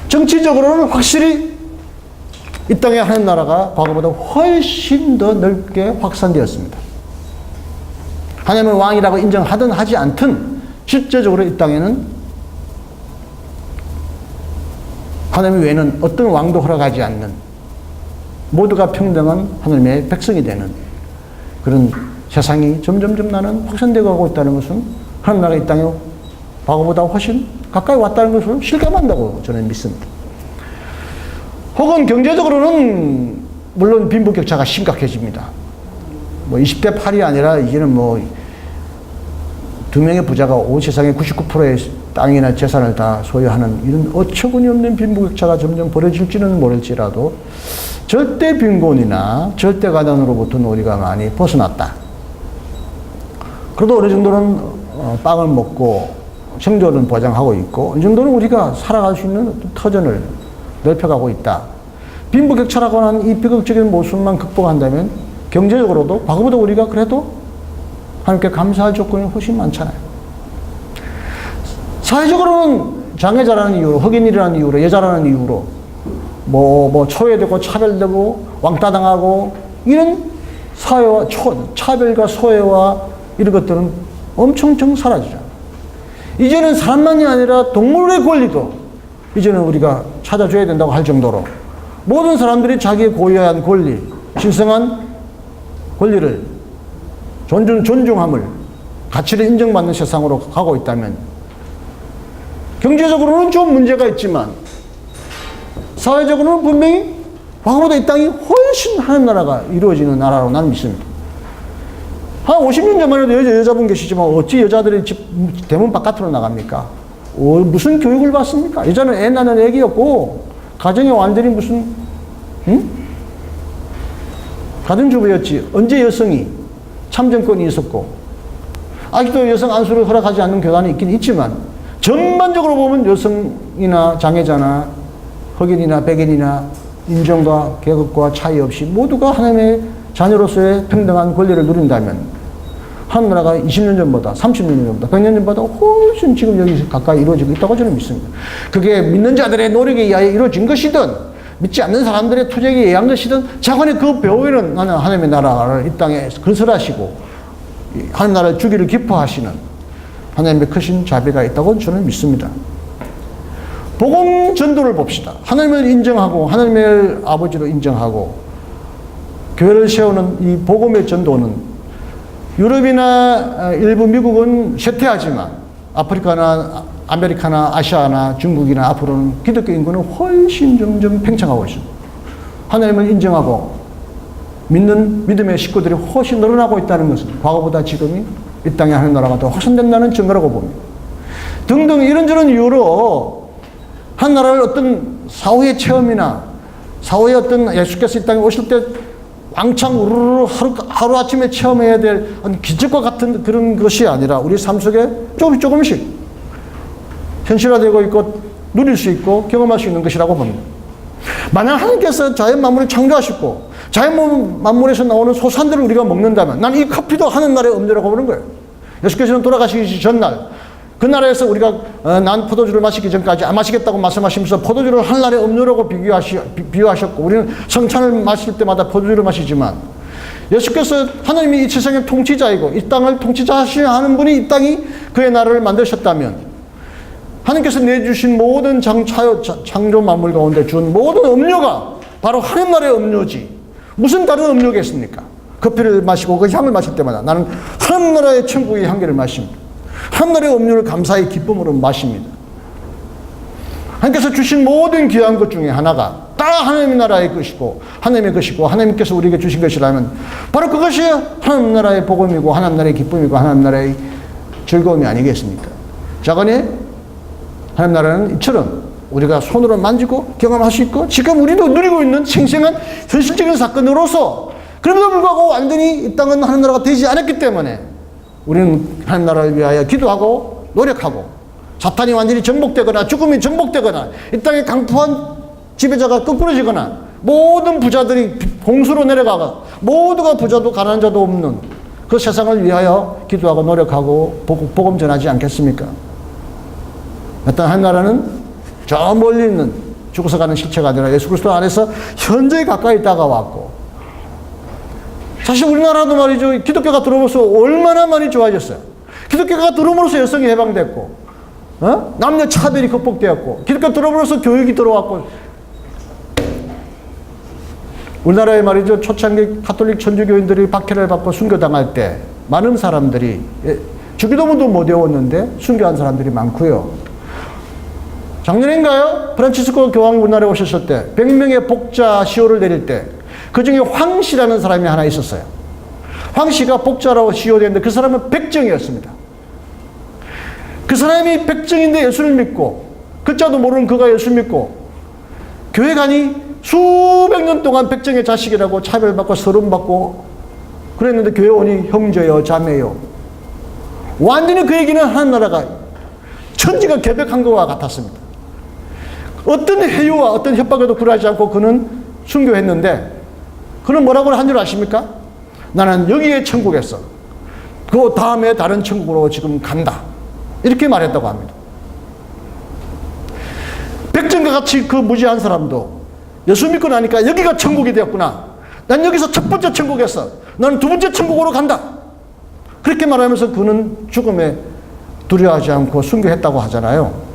정치적으로는 확실히 이 땅의 하나님 나라가 과거보다 훨씬 더 넓게 확산되었습니다. 하나님을 왕이라고 인정하든 하지 않든 실제적으로 이 땅에는 하나님 외에는 어떤 왕도 허락하지 않는 모두가 평등한 하나님의 백성이 되는 그런 세상이 점점점 나는 확산되고 가고 있다는 것은 하나님 나라가 이 땅에 과거보다 훨씬 가까이 왔다는 것을 실감한다고 저는 믿습니다. 혹은 경제적으로는 물론 빈부격차가 심각해집니다. 뭐 20대 8이 아니라 이제는 뭐 2명의 부자가 온 세상의 99%의 땅이나 재산을 다 소유하는 이런 어처구니 없는 빈부격차가 점점 벌어질지는 모를지라도 절대 빈곤이나 절대 가난으로부터는 우리가 많이 벗어났다. 그래도 어느 정도는 빵을 먹고 생존은 보장하고 있고 어느 정도는 우리가 살아갈 수 있는 터전을 넓혀가고 있다. 빈부격차라고 하는 이 비극적인 모습만 극복한다면 경제적으로도 과거보다 우리가 그래도 하나님께 감사할 조건이 훨씬 많잖아요. 사회적으로는 장애자라는 이유로, 흑인이라는 이유로, 여자라는 이유로 초회되고 차별되고 왕따당하고 이런 사회와 차별과 소외와 이런 것들은 엄청 사라지죠. 이제는 사람만이 아니라 동물의 권리도 이제는 우리가 찾아줘야 된다고 할 정도로 모든 사람들이 자기의 고유한 권리, 신성한 권리를 존중함을, 가치를 인정받는 세상으로 가고 있다면 경제적으로는 좀 문제가 있지만 사회적으로는 분명히 과거보다 이 땅이 훨씬 하나님 나라가 이루어지는 나라로 나는 믿습니다. 한 50년 전만 해도 여자분 계시지만 어찌 여자들이 집 대문 바깥으로 나갑니까? 무슨 교육을 받습니까? 여자는 애 낳는 애기였고 가정에 완전히 무슨 가정주부였지. 언제 여성이 참정권이 있었고 아직도 여성 안수를 허락하지 않는 교단이 있긴 있지만 전반적으로 보면 여성이나 장애자나 흑인이나 백인이나 인종과 계급과 차이 없이 모두가 하나님의 자녀로서의 평등한 권리를 누린다면 하나님 나라가 20년 전보다 30년 전보다 100년 전보다 훨씬 지금 여기 가까이 이루어지고 있다고 저는 믿습니다. 그게 믿는 자들의 노력에 의하여 이루어진 것이든 믿지 않는 사람들의 투쟁에 의한 것이든 자관의 그 배후에는 나는 하나님의 나라를 이 땅에 건설하시고 하나님 나라의 주기를 기뻐하시는 하나님의 크신 자비가 있다고 저는 믿습니다. 복음 전도를 봅시다. 하나님을 인정하고 하나님의 아버지로 인정하고 교회를 세우는 이 복음의 전도는 유럽이나 일부 미국은 쇠퇴하지만 아프리카나 아메리카나 아시아나 중국이나 앞으로는 기독교 인구는 훨씬 점점 팽창하고 있습니다. 하나님을 인정하고 믿는 믿음의 식구들이 훨씬 늘어나고 있다는 것은 과거보다 지금이 이 땅에 하나님 나라가 더 확산된다는 증거라고 봅니다. 등등 이런저런 이유로 한 나라를 어떤 사후의 체험이나 사후의 어떤 예수께서 이 땅에 오실 때 왕창 우르르 하루아침에 체험해야 될 기적과 같은 그런 것이 아니라 우리 삶 속에 조금씩 현실화되고 있고 누릴 수 있고 경험할 수 있는 것이라고 봅니다. 만약 하나님께서 자연 만물을 창조하셨고 자연 만물에서 나오는 소산들을 우리가 먹는다면 난 이 커피도 하는 날의 음료라고 보는 거예요. 예수께서는 돌아가시기 전날 그 나라에서 우리가 난 포도주를 마시기 전까지 안 마시겠다고 말씀하시면서 포도주를 한 날의 음료라고 비유하셨고 우리는 성찬을 마실 때마다 포도주를 마시지만 예수께서 하나님이 이 세상의 통치자이고 이 땅을 통치자하시는 분이 이 땅이 그의 나라를 만드셨다면 하나님께서 내주신 모든 창조 만물 가운데 준 모든 음료가 바로 하나님 나라의 음료지 무슨 다른 음료겠습니까? 커피를 마시고 그 향을 마실 때마다 나는 하나님 나라의 천국의 향기를 마십니다. 하나님의 음료를 감사의 기쁨으로 마십니다. 하나님께서 주신 모든 귀한 것 중에 하나가 다 하나님의 나라의 것이고 하나님의 것이고 하나님께서 우리에게 주신 것이라면 바로 그것이 하나님 나라의 복음이고 하나님 나라의 기쁨이고 하나님 나라의 즐거움이 아니겠습니까? 자건에 하나님 나라는 이처럼 우리가 손으로 만지고 경험할 수 있고 지금 우리도 누리고 있는 생생한 현실적인 사건으로서 그럼에도 불구하고 완전히 이 땅은 하나님 나라가 되지 않았기 때문에 우리는 하나님 나라를 위하여 기도하고 노력하고 사탄이 완전히 정복되거나 죽음이 정복되거나 이 땅에 강포한 지배자가 거꾸러지거나 모든 부자들이 홍수로 내려가고 모두가 부자도 가난한 자도 없는 그 세상을 위하여 기도하고 노력하고 복음 전하지 않겠습니까? 어떤 하나님 나라는 저 멀리 있는 죽어서 가는 실체가 아니라 예수 그리스도 안에서 현재 가까이 다가왔고 사실 우리나라도 말이죠. 기독교가 들어오면서 얼마나 많이 좋아졌어요. 기독교가 들어오면서 여성이 해방됐고 남녀 차별이 극복되었고 기독교 들어오면서 교육이 들어왔고 우리나라에 말이죠. 초창기 가톨릭 천주교인들이 박해를 받고 순교당할 때 많은 사람들이 주기도문도 못 외웠는데 순교한 사람들이 많고요. 작년인가요? 프란치스코 교황이 우리나라에 오셨을 때 100명의 복자 시효를 내릴 때 그중에 황씨라는 사람이 하나 있었어요. 황씨가 복자라고 시효됐는데 그 사람은 백정이었습니다. 그 사람이 백정인데 예수를 믿고 글자도 모르는 그가 예수 믿고 교회 가니 수백 년 동안 백정의 자식이라고 차별받고 서름받고 그랬는데 교회 오니 형제요 자매요. 완전히 그 얘기는 하나나라가 천지가 개벽한 것과 같았습니다. 어떤 해유와 어떤 협박에도 굴하지 않고 그는 순교했는데 그는 뭐라고 한 줄 아십니까? 나는 여기에 천국에서 그 다음에 다른 천국으로 지금 간다. 이렇게 말했다고 합니다. 백정과 같이 그 무지한 사람도 예수 믿고 나니까 여기가 천국이 되었구나. 난 여기서 첫 번째 천국에서 나는 두 번째 천국으로 간다. 그렇게 말하면서 그는 죽음에 두려워하지 않고 순교했다고 하잖아요.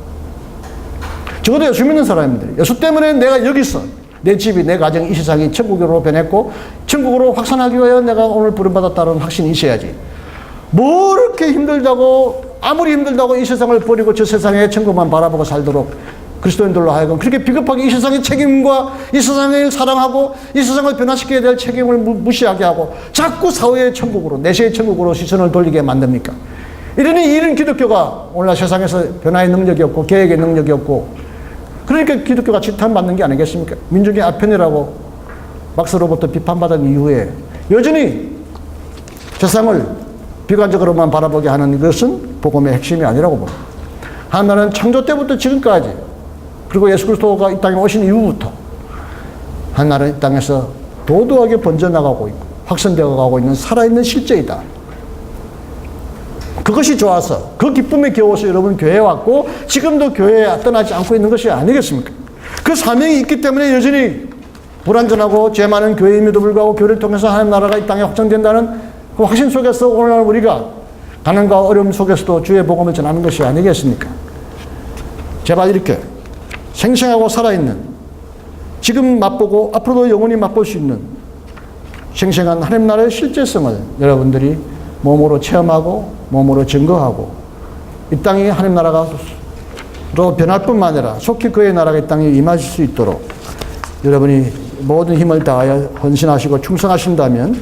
적어도 예수 믿는 사람들이 예수 때문에 내가 여기서 내 집이 내 가정이 이 세상이 천국으로 변했고 천국으로 확산하기 위하여 내가 오늘 부름받았다는 확신이 있어야지. 뭐 이렇게 힘들다고 아무리 힘들다고 이 세상을 버리고 저 세상의 천국만 바라보고 살도록 그리스도인들로 하여금 그렇게 비겁하게 이 세상의 책임과 이 세상을 사랑하고 이 세상을 변화시켜야 될 책임을 무시하게 하고 자꾸 사회의 천국으로 내세의 천국으로 시선을 돌리게 만듭니까? 이러니 이런 기독교가 오늘날 세상에서 변화의 능력이 없고 개혁의 능력이 없고 그러니까 기독교가 지탄받는 게 아니겠습니까? 민중의 아편이라고 막스로부터 비판받은 이후에 여전히 세상을 비관적으로만 바라보게 하는 것은 복음의 핵심이 아니라고 봅니다. 하나는 창조 때부터 지금까지 그리고 예수 그리스도가 이 땅에 오신 이후부터 하나는 이 땅에서 도도하게 번져나가고 있고 확산되어 가고 있는 살아있는 실제이다. 그것이 좋아서 그 기쁨에 겨워서 여러분 교회에 왔고 지금도 교회에 떠나지 않고 있는 것이 아니겠습니까? 그 사명이 있기 때문에 여전히 불완전하고 죄 많은 교회임에도 불구하고 교회를 통해서 하나님 나라가 이 땅에 확장된다는 그 확신 속에서 오늘 우리가 가난과 어려움 속에서도 주의 복음을 전하는 것이 아니겠습니까? 제발 이렇게 생생하고 살아있는 지금 맛보고 앞으로도 영원히 맛볼 수 있는 생생한 하나님 나라의 실제성을 여러분들이 몸으로 체험하고 몸으로 증거하고 이 땅이 하나님 나라가 또 변할 뿐만 아니라 속히 그의 나라가 이 땅에 임하실 수 있도록 여러분이 모든 힘을 다하여 헌신하시고 충성하신다면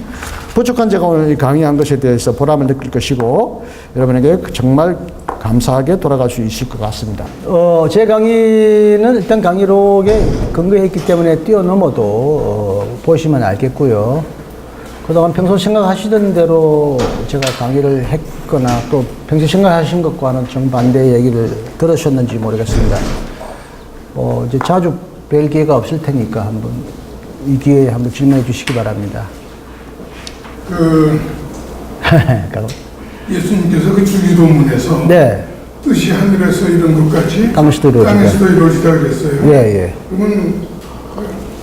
부족한 제가 오늘 강의한 것에 대해서 보람을 느낄 것이고 여러분에게 정말 감사하게 돌아갈 수 있을 것 같습니다. 제 강의는 일단 강의록에 근거해 있기 때문에 뛰어넘어도 보시면 알겠고요. 그동안 평소 생각하시던 대로 제가 강의를 했거나 또 평소 생각하신 것과는 정반대의 얘기를 들으셨는지 모르겠습니다. 이제 자주 뵐 기회가 없을 테니까 한번 이 기회에 한번 질문해 주시기 바랍니다. 예수님께서 그 주기도문에서 네. 뜻이 하늘에서 이룬 것 같이 땅에서도 이루어지다 그랬어요. 예, 예. 그러면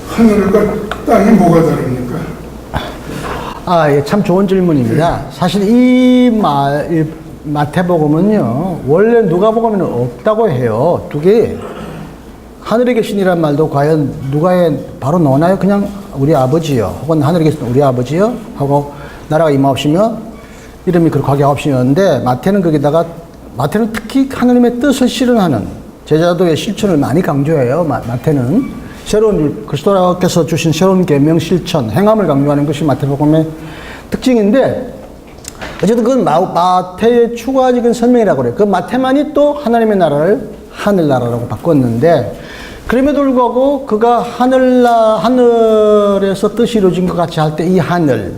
하늘과 땅이 뭐가 다릅니까? 예, 참 좋은 질문입니다. 사실 이 마태복음은요, 원래 누가복음에는 없다고 해요. 두 개. 하늘에 계신이란 말도 과연 누가에 바로 나오나요? 그냥 우리 아버지요. 혹은 하늘에 계신 우리 아버지요. 하고 나라가 임하옵시며 이름이 그렇게 하옵시는데 마태는 거기다가 마태는 특히 하나님의 뜻을 실현하는 제자도의 실천을 많이 강조해요. 마태는. 새로운 그리스도께서 주신 새로운 계명 실천, 행함을 강조하는 것이 마태복음의 특징인데 어쨌든 그건 마태의 추가적인 설명이라고 그래요. 그 마태만이 또 하나님의 나라를 하늘나라라고 바꿨는데 그럼에도 불구하고 그가 하늘에서 뜻이 이루어진 것 같이 할 때 이 하늘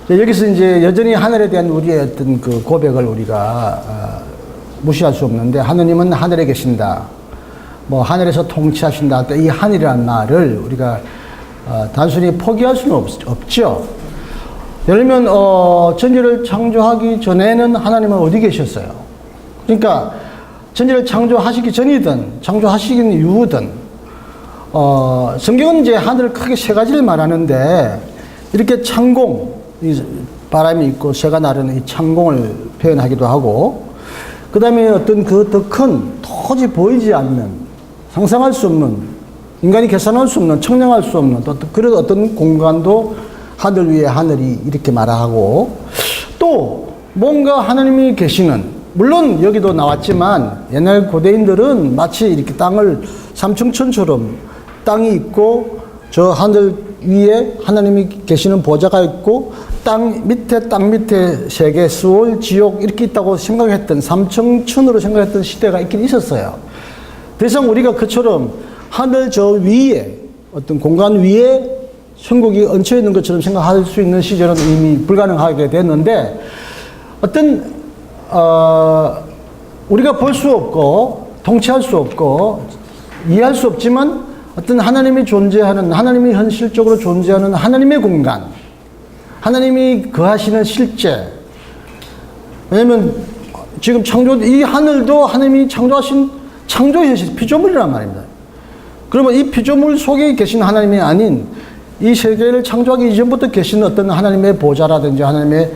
여기서 이제 여전히 하늘에 대한 우리의 어떤 그 고백을 우리가 무시할 수 없는데 하느님은 하늘에 계신다. 뭐 하늘에서 통치하신다 할 때 이 하늘이라는 말을 우리가 단순히 포기할 수는 없죠. 예를 들면 천지를 창조하기 전에는 하나님은 어디 계셨어요? 그러니까 천지를 창조하시기 전이든 창조하시기 이후든 성경은 이제 하늘을 크게 세 가지를 말하는데 이렇게 창공, 이 바람이 있고 새가 나르는 이 창공을 표현하기도 하고 그 다음에 어떤 그 더 큰 도저히 보이지 않는 상상할 수 없는 인간이 계산할 수 없는, 측량할 수 없는 그런 어떤 공간도 하늘 위에 하늘이 이렇게 말하고, 또 뭔가 하나님이 계시는, 물론 여기도 나왔지만 옛날 고대인들은 마치 이렇게 땅을 삼층천처럼 땅이 있고 저 하늘 위에 하나님이 계시는 보좌가 있고 땅 밑에 세계, 수월, 지옥 이렇게 있다고 생각했던, 삼층천으로 생각했던 시대가 있긴 있었어요. 더 이상 우리가 그처럼 하늘 저 위에 어떤 공간 위에 천국이 얹혀 있는 것처럼 생각할 수 있는 시절은 이미 불가능하게 됐는데, 어떤 우리가 볼 수 없고 통치할 수 없고 이해할 수 없지만 어떤 하나님이 존재하는, 하나님이 현실적으로 존재하는 하나님의 공간, 하나님이 거하시는 실제. 왜냐면 지금 이 하늘도 하나님이 창조하신 창조 현실, 피조물이란 말입니다. 그러면 이 피조물 속에 계신 하나님이 아닌 이 세계를 창조하기 이전부터 계신 어떤 하나님의 보좌라든지 하나님의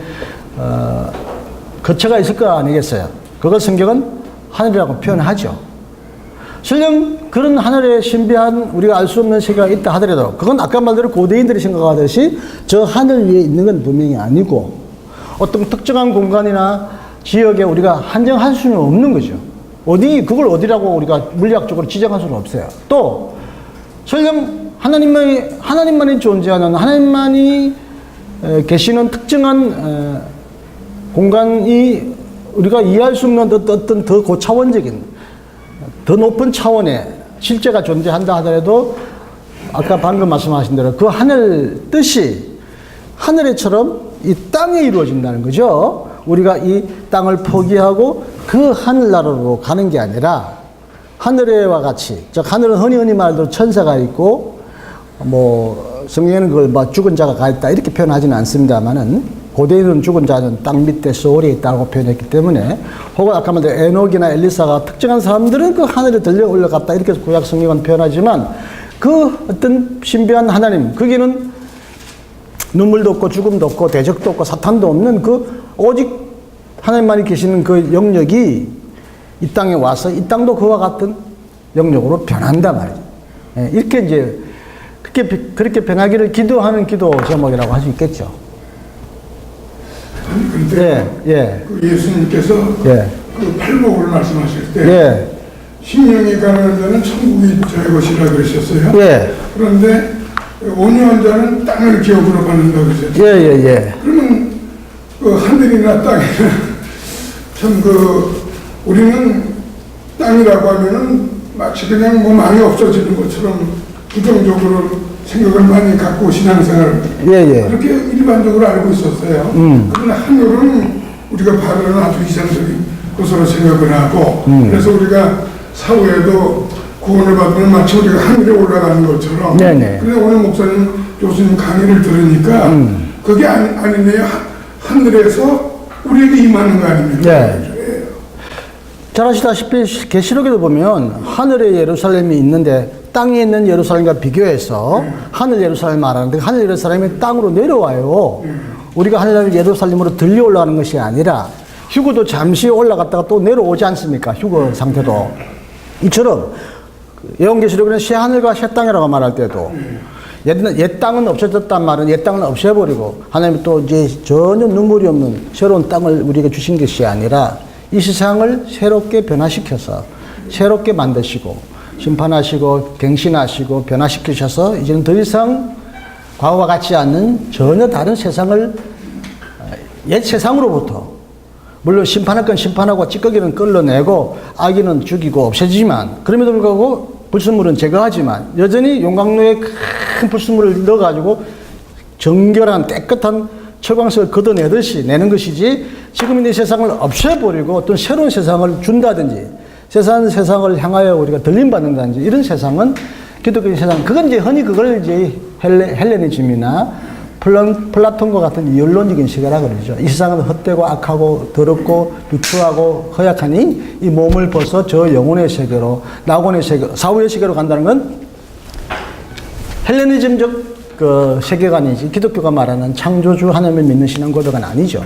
거처가 있을 거 아니겠어요? 그걸 성경은 하늘이라고 표현하죠. 설령 그런 하늘의 신비한 우리가 알 수 없는 세계가 있다 하더라도 그건 아까 말대로 고대인들이 생각하듯이 저 하늘 위에 있는 건 분명히 아니고 어떤 특정한 공간이나 지역에 우리가 한정할 수는 없는 거죠. 그걸 어디라고 우리가 물리학적으로 지정할 수는 없어요. 또 설령 하나님만이 존재하는, 하나님만이 계시는 특정한 공간이 우리가 이해할 수 없는 어떤 더 고차원적인, 더 높은 차원의 실제가 존재한다 하더라도 아까 방금 말씀하신 대로 그 하늘 뜻이 하늘에처럼 이 땅에 이루어진다는 거죠. 우리가 이 땅을 포기하고 그 하늘나라로 가는 게 아니라 하늘에와 같이, 즉 하늘은 흔히 말도 천사가 있고 성경에는 그걸 죽은 자가 가 있다 이렇게 표현하지는 않습니다만은 고대인은 죽은 자는 땅 밑에 소울에 있다고 표현했기 때문에, 혹은 아까 말한 에녹이나 엘리사가 특정한 사람들은 그 하늘에 들려 올라갔다 이렇게 구약 성경은 표현하지만 그 어떤 신비한 하나님, 거기는 눈물도 없고 죽음도 없고 대적도 없고 사탄도 없는 그 오직 하나님만이 계시는 그 영역이 이 땅에 와서 이 땅도 그와 같은 영역으로 변한다 말이죠. 이렇게 이제 그렇게 변하기를 기도하는 기도 제목이라고 할 수 있겠죠. 그런데 그 예수님께서 그 팔복을 말씀하실 때 심령이 가난한 자는 천국이 저의 것이라 그러셨어요. 그런데 온유한 자는 땅을 기업으로 받는다고 그러셨어요. 그러면 그 하늘이나 땅에는 참 우리는 땅이라고 하면은 마치 그냥 망이 없어지는 것처럼 부정적으로 생각을 많이 갖고 신앙생활을 그렇게 일반적으로 알고 있었어요. 그러나 하늘은 우리가 바라는 아주 이상적인 것으로 생각을 하고 그래서 우리가 사후에도 구원을 받으면 마치 우리가 하늘에 올라가는 것처럼. 그런데 오늘 목사님, 교수님 강의를 들으니까 그게 아니네요. 하늘에서 우리에게 임하는 거 아닙니까? 잘 아시다시피 계시록에도 보면 하늘에 예루살렘이 있는데 땅에 있는 예루살렘과 비교해서 하늘 예루살렘 말하는데 하늘 예루살렘이 땅으로 내려와요. 우리가 하늘 예루살렘으로 들려 올라가는 것이 아니라 휴거도 잠시 올라갔다가 또 내려오지 않습니까? 휴거 상태도. 이처럼 예언계시록에는 새 하늘과 새 땅이라고 말할 때도 옛 땅은 없어졌단 말은 옛 땅은 없애버리고 하나님이 또 이제 전혀 눈물이 없는 새로운 땅을 우리에게 주신 것이 아니라 이 세상을 새롭게 변화시켜서 새롭게 만드시고 심판하시고 갱신하시고 변화시키셔서 이제는 더 이상 과거와 같지 않는 전혀 다른 세상을 옛 세상으로부터, 물론 심판할 건 심판하고 찌꺼기는 끌어내고 악인은 죽이고 없애지만, 그럼에도 불구하고 불순물은 제거하지만 여전히 용광로에 큰 불순물을 넣어가지고 정결한 깨끗한 철광석을 걷어내듯이 내는 것이지, 지금 있는 세상을 없애버리고 어떤 새로운 세상을 준다든지 세상을 향하여 우리가 들림받는다든지 이런 세상은 기독교의 세상, 그건 이제 흔히 그걸 이제 헬레니즘이나 플라톤과 같은 이언론적인 세계라 그러죠. 이 세상은 헛되고 악하고 더럽고 비추하고 허약하니 이 몸을 벗어 저 영혼의 세계로, 낙원의 세계, 사후의 세계로 간다는 건 헬레니즘적 그 세계관이지 기독교가 말하는 창조주 하나님을 믿는 신앙 고백은 아니죠.